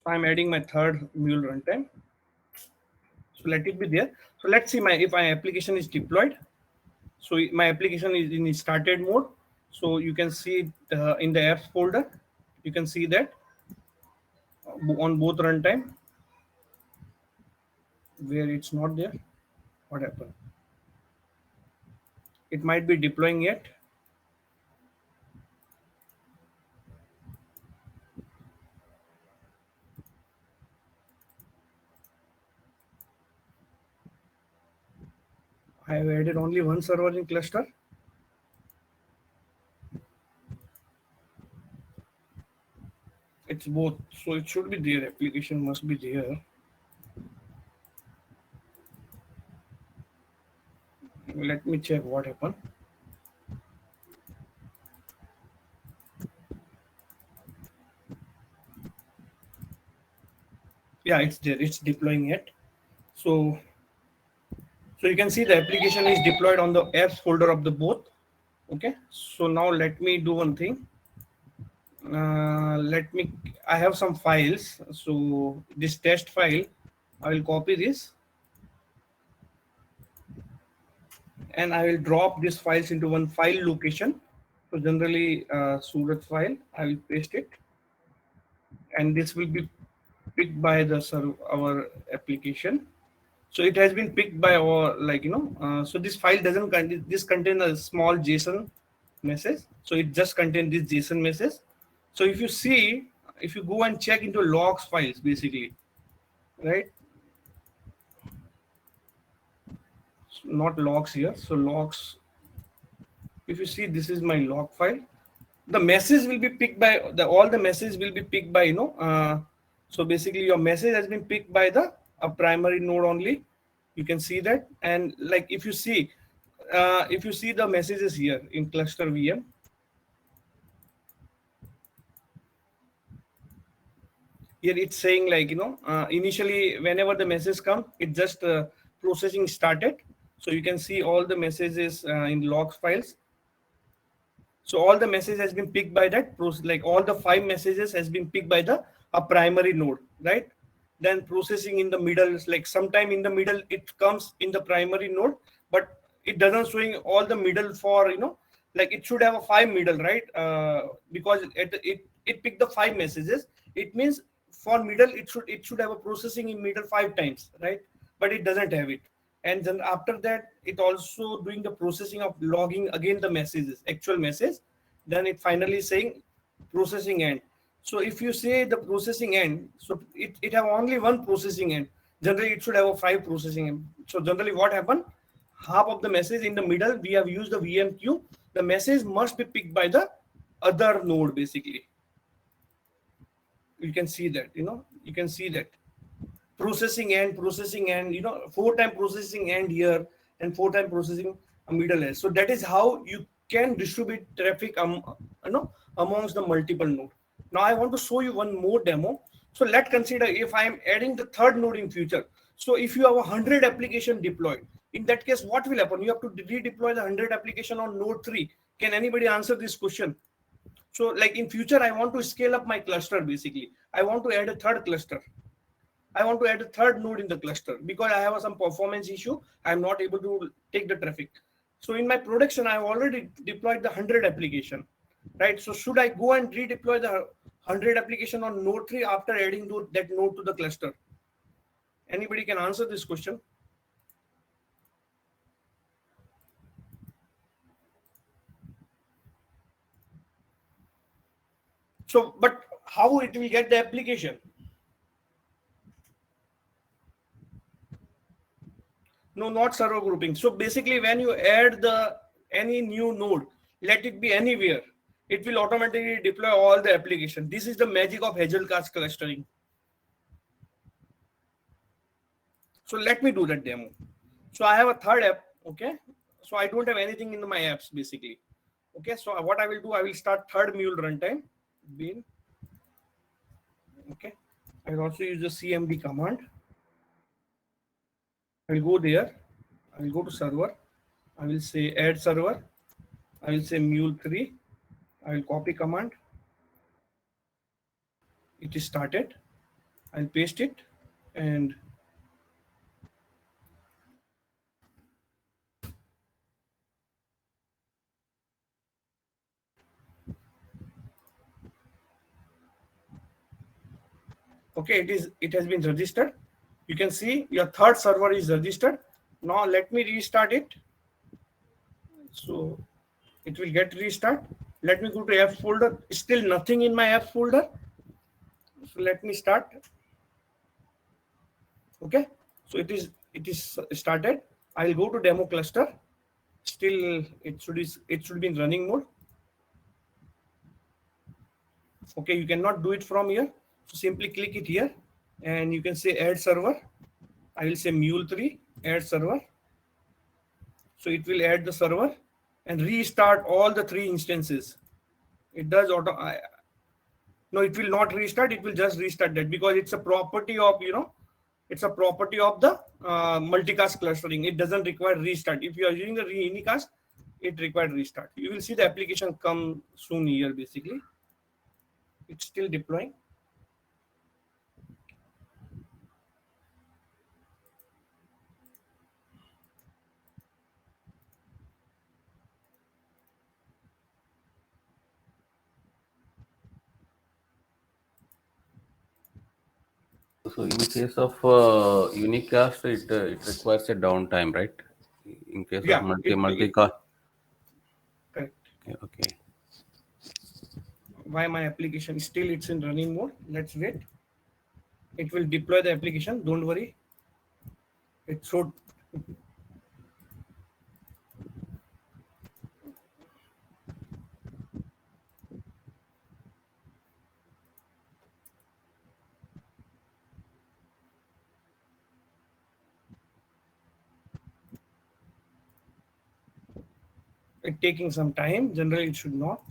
I'm adding my third Mule runtime. So let it be there. So let's see if my application is deployed. So my application is in started mode. So you can see it in the apps folder. You can see that on both runtime. Where it's not there, what happened? It might be deploying yet. I have added only one server in cluster. It's both, so it should be there. Application must be there. Let me check what happened. Yeah, it's there. It's deploying it. So you can see the application is deployed on the apps folder of the both. Okay. So now let me do one thing. I have some files. So this test file, I will copy this and I will drop these files into one file location. So generally Surat file, I will paste it and this will be picked by the our application. So it has been picked by our so this file doesn't contain a small JSON message. So it just contains this JSON message. So if you go and check into logs files basically, right? Not logs here. So logs, if you see, this is my log file. The message will be picked by all the messages will be picked by so basically your message has been picked by a primary node only. You can see that. And like if you see the messages here in cluster VM, here it's saying initially whenever the message come, it just processing started. So you can see all the messages in logs files. So all the message has been picked by that process, like all the 5 messages has been picked by a primary node, right? Then processing in the middle, like sometime in the middle it comes in the primary node, but it doesn't showing all the middle for like it should have a 5 middle, right? Because it picked the 5 messages. It means for middle it should have a processing in middle 5 times, right? But it doesn't have it. And then after that it also doing the processing of logging again the messages, actual message. Then it finally saying processing end. So if you say the processing end, so it have only one processing end. Generally, it should have a 5 processing end. So generally what happened? Half of the message in the middle, we have used the VM queue. The message must be picked by the other node basically. You can see that, you can see that. Processing end, 4-time processing end here and 4-time processing a middle edge. So that is how you can distribute traffic amongst the multiple node. Now I want to show you one more demo. So let's consider if I am adding the third node in future. So if you have 100 application deployed, in that case, what will happen? You have to redeploy the 100 application on node 3. Can anybody answer this question? So like in future, I want to scale up my cluster basically. I want to add a third cluster. I want to add a third node in the cluster because I have some performance issue. I'm not able to take the traffic. So in my production, I've already deployed the 100 application, right? So should I go and redeploy the 100 application on node 3 after adding that node to the cluster? Anybody can answer this question? So, but how it will get the application? No, not server grouping. So basically when you add any new node, let it be anywhere, it will automatically deploy all the application. This is the magic of Hazelcast clustering. So let me do that demo. So I have a third app, okay? So I don't have anything in my apps basically. Okay, so what I will do, I will start third Mule runtime, bin. Okay, I will also use the CMD command. I will go there, I will go to server, I will say add server, I will say mule3, I will copy command, it is started, I'll paste it and okay, it has been registered. You can see your third server is registered. Now let me restart it. So it will get restart. Let me go to apps folder. Still nothing in my apps folder. So let me start. Okay. So it is started. I'll go to demo cluster. Still it should be in running mode. Okay, you cannot do it from here. So simply click it here and you can say add server. I will say mule3 add server. So it will add the server and restart all the 3 instances. It does no, it will not restart. It will just restart that because it's a property of it's a property of the multicast clustering. It doesn't require restart. If you are using the Unicast, it requires restart. You will see the application come soon here basically. It's still deploying. So in case of Unicast, it requires a downtime, right? In case of multicast. Correct. Okay. Why my application still it's in running mode? Let's wait. It will deploy the application. Don't worry. It should. It's taking some time. Generally, it should not.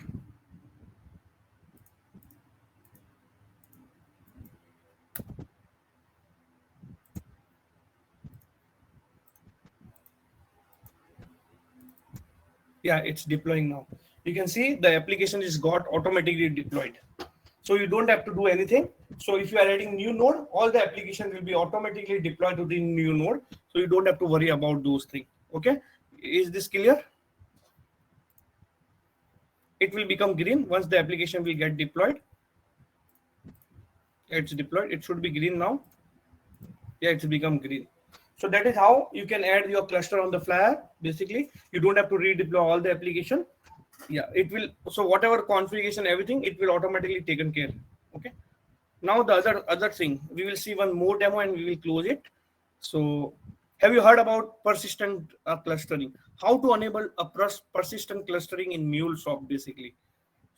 Yeah, it's deploying now. You can see the application is got automatically deployed. So you don't have to do anything. So if you are adding new node, all the application will be automatically deployed to the new node. So you don't have to worry about those things. Okay, is this clear? It will become green once the application will get deployed. It's deployed. It should be green now. Yeah, it's become green. So that is how you can add your cluster on the fly. Basically, you don't have to redeploy all the application. Yeah, it will. So whatever configuration, everything, it will automatically taken care. Okay. Now the other thing, we will see one more demo and we will close it. So have you heard about persistent clustering? How to enable a persistent clustering in MuleSoft basically?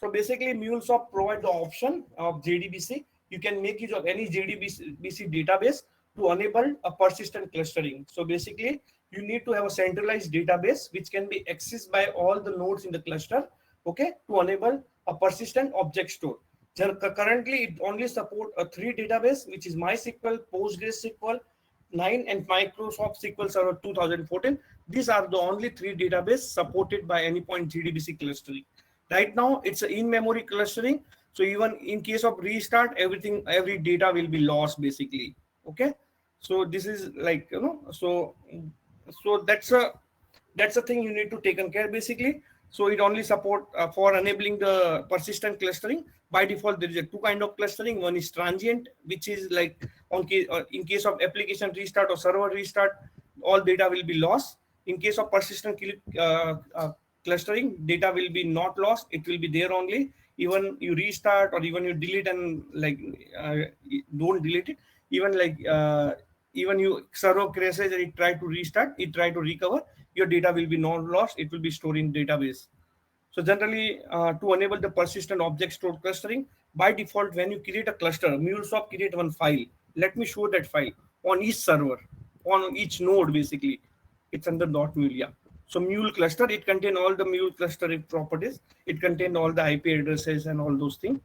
So basically, MuleSoft provides the option of JDBC. You can make use of any JDBC database to enable a persistent clustering. So basically, you need to have a centralized database which can be accessed by all the nodes in the cluster, okay, to enable a persistent object store. Currently, it only supports a 3 database, which is MySQL, PostgreSQL, 9, and Microsoft SQL Server 2014. These are the only 3 databases supported by Anypoint JDBC clustering. Right now, it's an in-memory clustering. So even in case of restart, every data will be lost basically. Okay. So this is like, so that's a thing you need to take care basically. So it only support for enabling the persistent clustering. By default, there is a 2 kind of clustering. One is transient, which is like in case of application restart or server restart, all data will be lost. In case of persistent clustering, data will be not lost. It will be there only. Even you restart or even you delete and like don't delete it. Even like even you server crashes and it try to restart, it try to recover, your data will be not lost. It will be stored in database. So generally, to enable the persistent object store clustering, by default, when you create a cluster, MuleSoft create one file. Let me show that file on each server, on each node basically. It's under .mule, yeah. So Mule cluster, it contains all the Mule cluster properties. It contains all the IP addresses and all those things.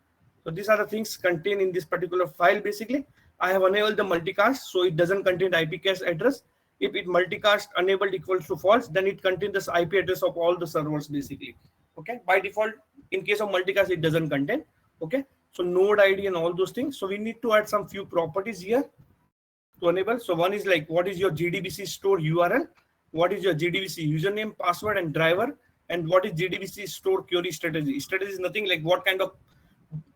So these are the things contained in this particular file basically. I have enabled the multicast, so it doesn't contain the IP cache address. If it multicast enabled equals to false, then it contains this IP address of all the servers basically. Okay, by default, in case of multicast, it doesn't contain. Okay, so node ID and all those things. So we need to add some few properties here to enable. So one is like, what is your JDBC store URL? What is your JDBC username, password, and driver? And what is JDBC store query strategy? Strategy is nothing like what kind of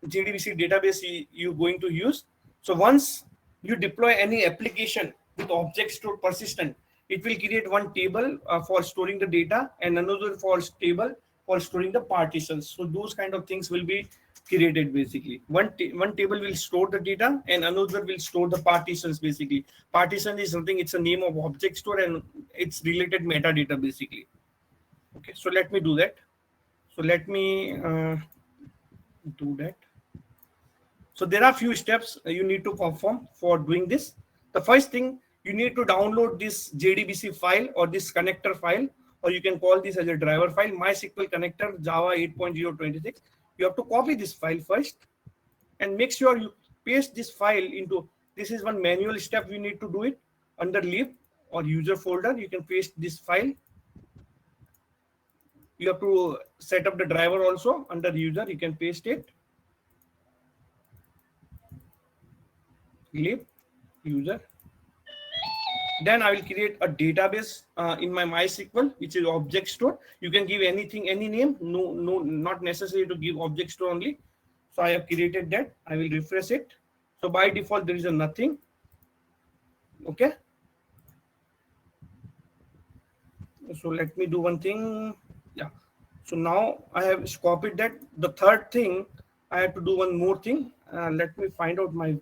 JDBC database you going to use. So once you deploy any application with object store persistent, it will create one table for storing the data and another for table for storing the partitions. So those kind of things will be created basically. One table will store the data and another will store the partitions basically. Partition is something, it's a name of object store and it's related metadata basically. Okay, so let me do that. So let me do that. So there are few steps you need to perform for doing this. The first thing, you need to download this JDBC file or this connector file, or you can call this as a driver file, MySQL connector Java 8.026. You have to copy this file first and make sure you paste this file into, this is one manual step you need to do it under lib or user folder. You can paste this file. You have to set up the driver also under user. You can paste it. Lib user. Then I will create a database in my MySQL, which is object store. You can give anything, any name. No, not necessary to give object store only. So I have created that. I will refresh it. So by default, there is a nothing. Okay. So let me do one thing. Yeah. So now I have copied that. The third thing, I have to do one more thing. Let me find out my,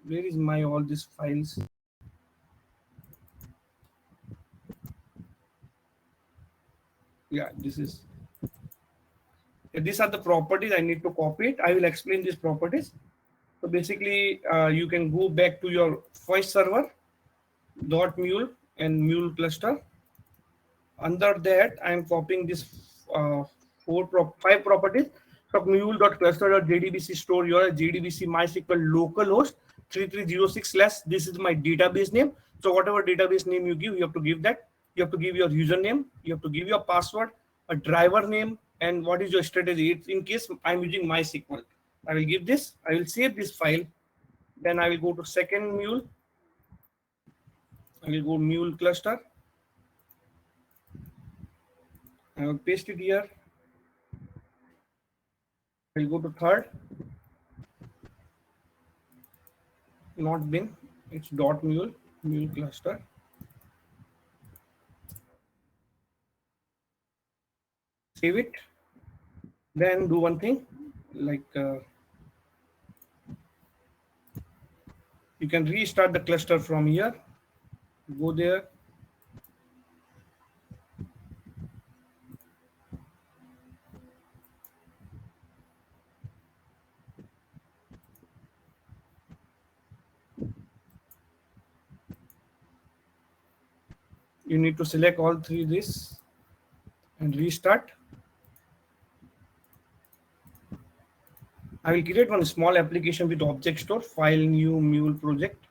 where is my all these files. Yeah, this is, these are the properties. I need to copy it. I will explain these properties. So basically, you can go back to your first server, .mule and mule cluster. Under that, I am copying this 5 properties. So mule.cluster.jdbc store your JDBC MySQL localhost 3306 / this is my database name. So whatever database name you give, you have to give that. You have to give your username. You have to give your password, a driver name, and what is your strategy. It's in case I'm using MySQL, I will give this. I will save this file. Then I will go to second mule. I will go mule cluster. I will paste it here. I will go to third. Not bin, it's .mule, mule cluster. Save it. Then do one thing like You can restart the cluster from here. Go there. You need to select all three this and restart. I will create one small application with object store, file, new Mule project,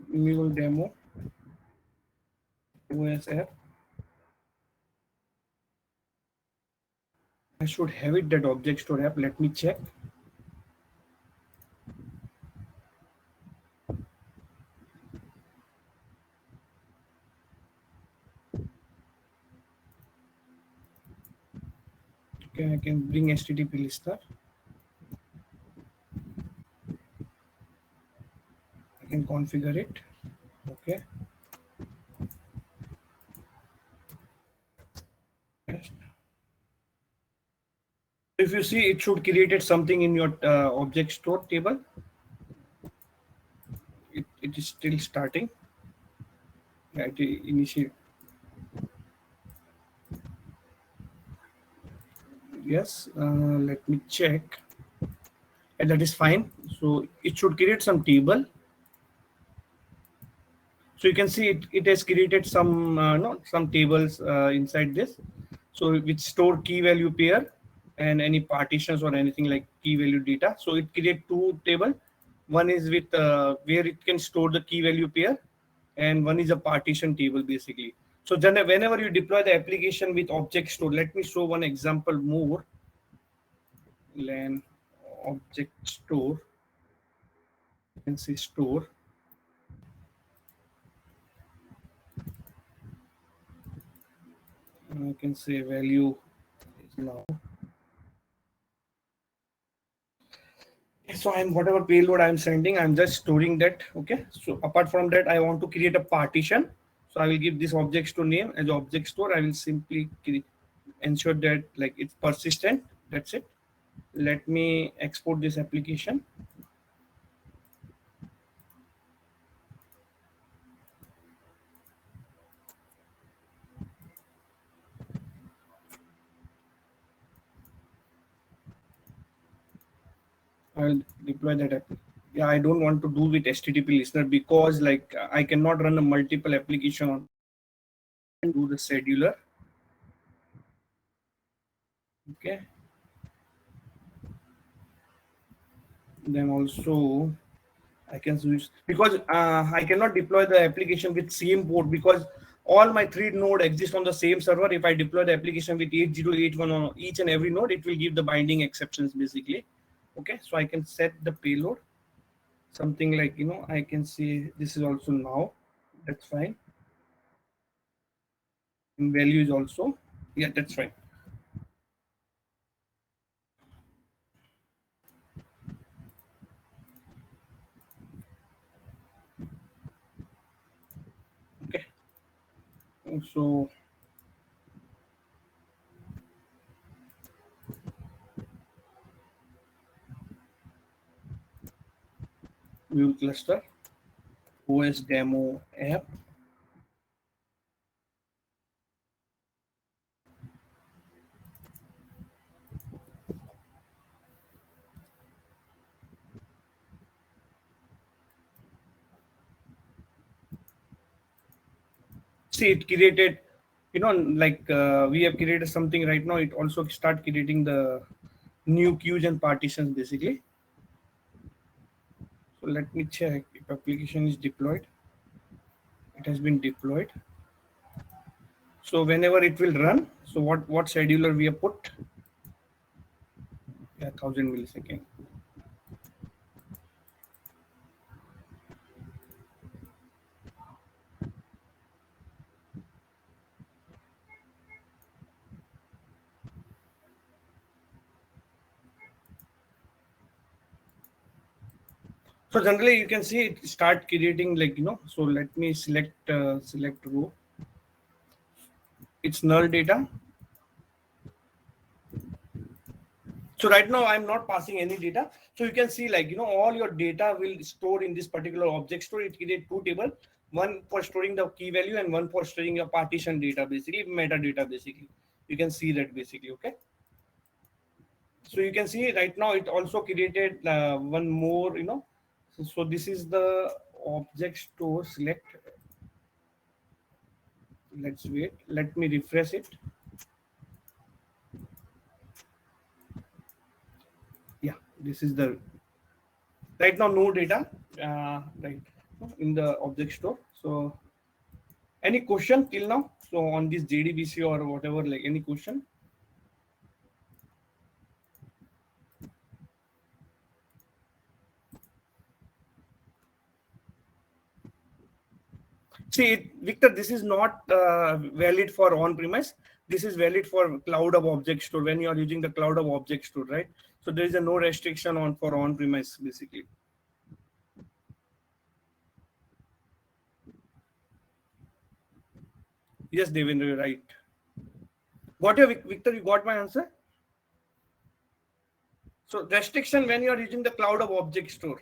Mule demo, OS app. I should have it that object store app. Let me check. Okay, I can bring HTTP listener. I can configure it. Okay. If you see, it should create something in your object store table. It is still starting. Yeah, it initiate. Yes, let me check. And that is fine. So it should create some table. So you can see it has created some some tables inside this. So which store key value pair and any partitions or anything like key value data. So it create two table. One is with where it can store the key value pair, and one is a partition table basically. So then whenever you deploy the application with object store, let me show one example more. Len object store, you can see store. I can say value is now. So I'm whatever payload I'm sending, I'm just storing that. Okay. So apart from that, I want to create a partition. So I will give this object store name as object store. I will simply ensure that like it's persistent. That's it. Let me export this application. I'll deploy that app. Yeah, I don't want to do with HTTP listener because like I cannot run a multiple application on and do the scheduler. Okay. Then also I can switch because I cannot deploy the application with same port because all my three node exist on the same server. If I deploy the application with 8081 on each and every node, it will give the binding exceptions basically. Okay, so I can set the payload. Something like, I can see this is also now. That's fine. And value is also, yeah, that's fine. Okay. So Mule cluster, OS demo app. See, it created, like we have created something right now. It also start creating the new queues and partitions basically. So let me check if application is deployed. It has been deployed. So whenever it will run, so what scheduler we have put? Yeah, 1000 millisecond. So generally you can see it start creating like, so let me select row. It's null data. So right now I'm not passing any data. So you can see like, all your data will store in this particular object store. It creates two tables, one for storing the key value and one for storing your partition data, basically metadata basically. You can see that basically, okay? So you can see right now it also created one more, so this is the object store select. Let's wait, let me refresh it. Yeah, this is the right now no data right in the object store. So any question till now, so on this JDBC or whatever, like any question? See, Victor, this is not valid for on-premise. This is valid for cloud of object store when you are using the cloud of object store, right? So there is a no restriction on for on-premise basically. Yes, Devendra, you're right. Got your Victor? You got my answer. So restriction when you are using the cloud of object store,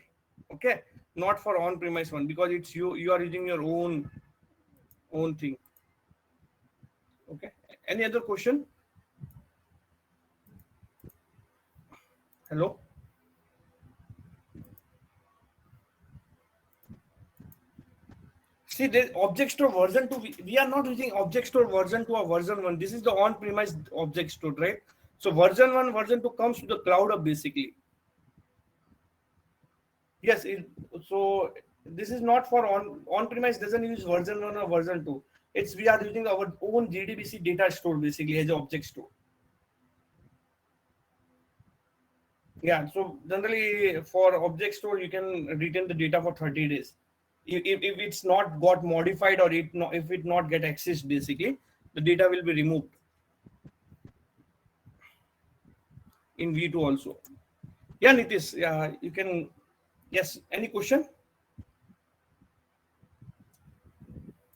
okay, not for on-premise one, because it's you are using your own thing. Okay. Any other question? Hello. See, the object store version 2, we are not using object store version 2 or version 1. This is the on-premise object store, right? So version 1, version 2 comes to the cloud of basically. Yes, so this is not for on-premise doesn't use version 1 or version 2. It's we are using our own JDBC data store basically as an object store. Yeah, so generally for object store, you can retain the data for 30 days. If it's not got modified or if it not get accessed, basically, the data will be removed in V2 also. Yeah, Nitish, you can, yes, any question?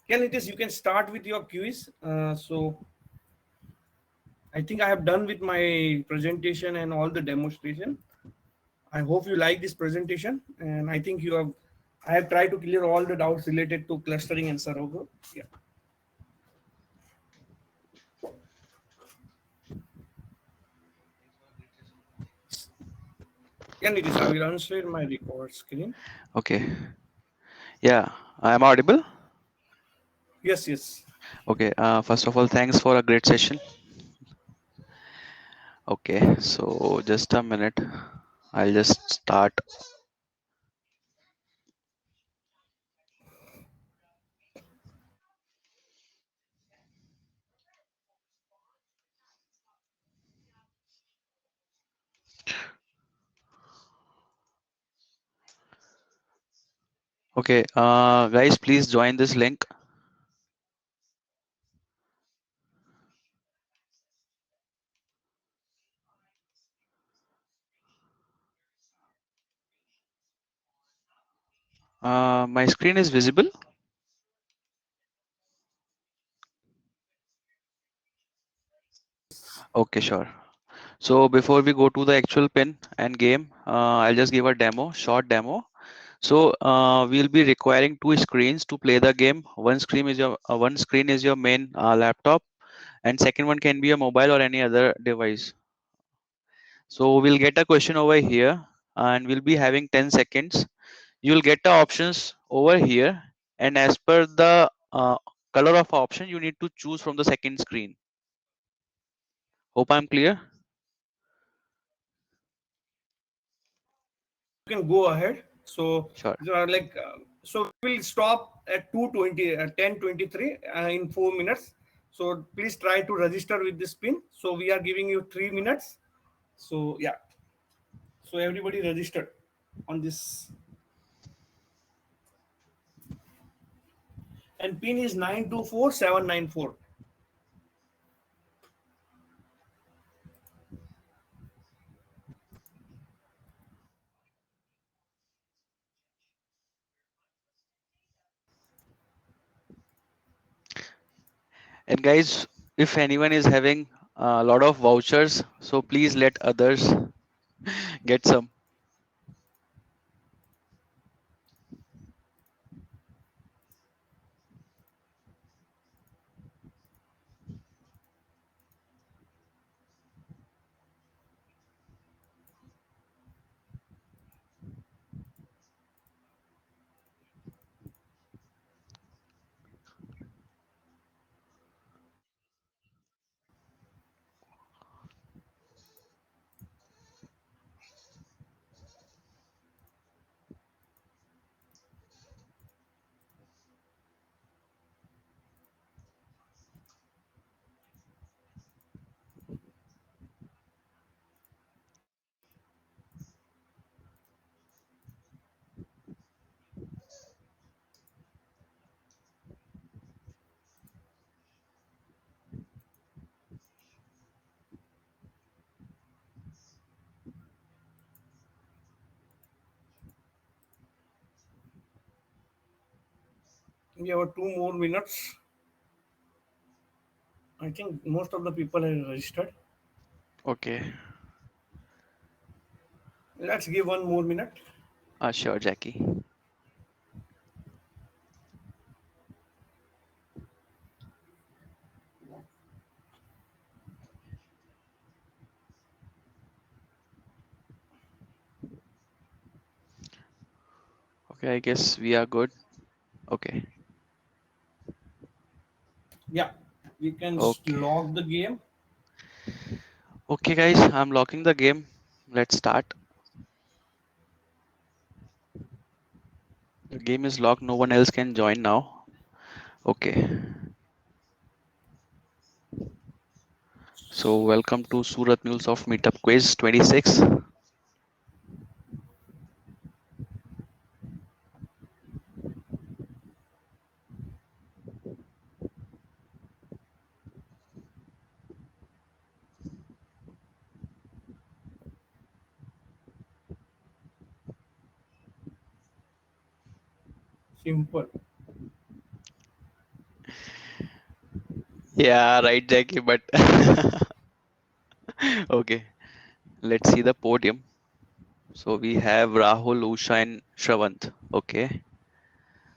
Yeah, Nitish, you can start with your quiz. So I think I have done with my presentation and all the demonstration. I hope you like this presentation, and I think I have tried to clear all the doubts related to clustering and server group. Yeah. Yeah, Nitish, I will unshare my record screen. Okay. Yeah, I am audible. Yes, yes. Okay. First of all, thanks for a great session. Okay, so just a minute. I'll just start. Okay, guys, please join this link. My screen is visible. Okay, sure. So before we go to the actual pin and game, I'll just give a demo, short demo. So we'll be requiring two screens to play the game. One screen is your main laptop, and second one can be a mobile or any other device. So we'll get a question over here, and we'll be having 10 seconds. You'll get the options over here, and as per the color of option, you need to choose from the second screen. Hope I'm clear. You can go ahead. So, Sure. so we'll stop at 2:20, 10:23 in 4 minutes. So please try to register with this pin. So we are giving you 3 minutes. So yeah. So everybody registered on this. And pin is 924794. And guys, if anyone is having a lot of vouchers, so please let others Get some. We have 2 more minutes. I think most of the people have registered. Okay. Let's give 1 more minute. Sure, Jackie. Okay, I guess we are good. Okay. Yeah, we can Okay. log the game. Okay, guys, I'm locking the game. Let's start. The game is locked. No one else can join now. Okay. So welcome to Surat MuleSoft Meetup Quiz 26. Simple. Yeah, right, Jackie, but okay. Let's see the podium. So we have Rahul, Usha, and Shravant. Okay.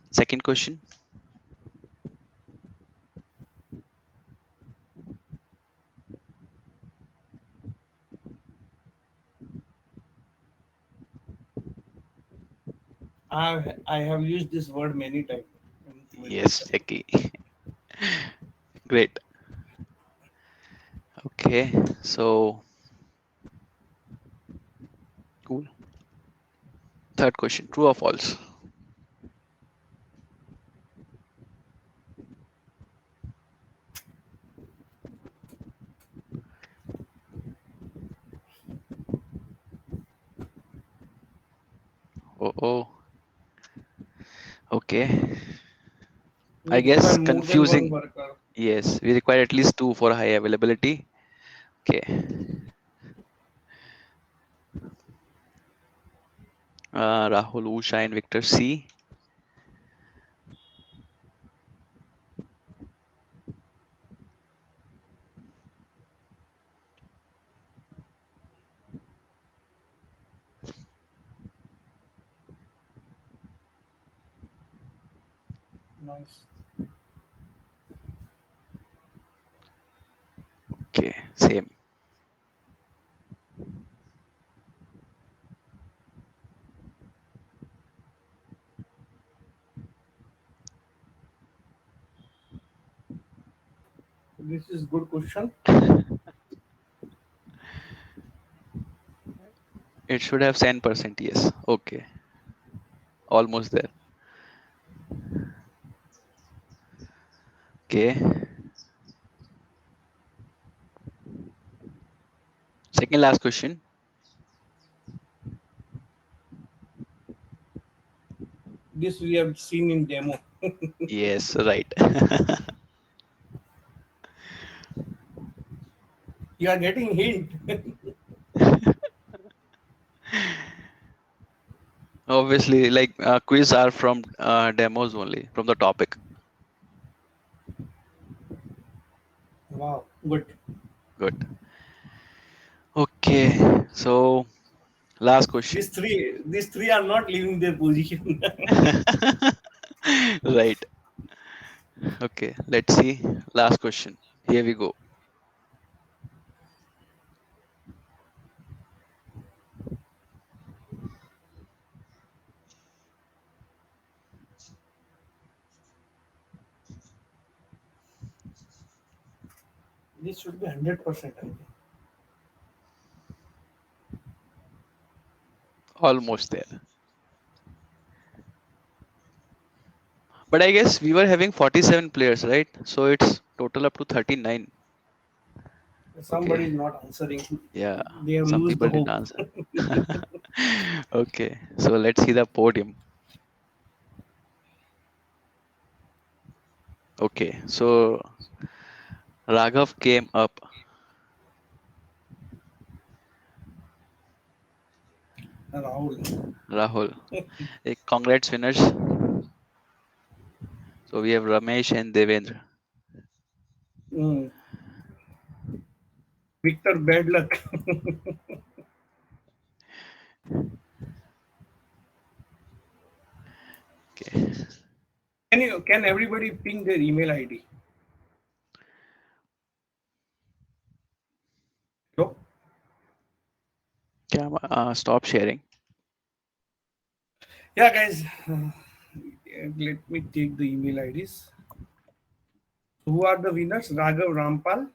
Second question. I have used this word many times in Yes, communication. Jackie. Great. Okay. So cool. Third question. True or false? Oh, oh. Okay. We I require guess more than one confusing. worker. Yes, we require at least two for high availability. Okay. Rahul, Usha, and Victor C. Nice. Okay, same. This is good question. It should have 10%. Yes. Okay. Almost there. Okay. Second last question. This we have seen in demo. Yes, right. You are getting hint. Obviously, like quiz are from demos only, from the topic. Wow, good. Good. Okay. So Last question. These three are not leaving their position. Right. Okay. Let's see. Last question. Here we go. This should be 100%. I think. Almost there. But I guess we were having 47 players, right? So it's total up to 39. Somebody Okay. is not answering. Yeah. They have Some lost the people didn't hope. answer. Okay. So let's see the podium. Okay. So Raghav came up. Rahul. Rahul. Congrats, winners. So we have Ramesh and Devendra. Mm. Victor, bad luck. Okay. Can everybody ping their email ID? No? Stop sharing. Yeah, guys. Let me take the email IDs. Who are the winners? Raghav Rampal,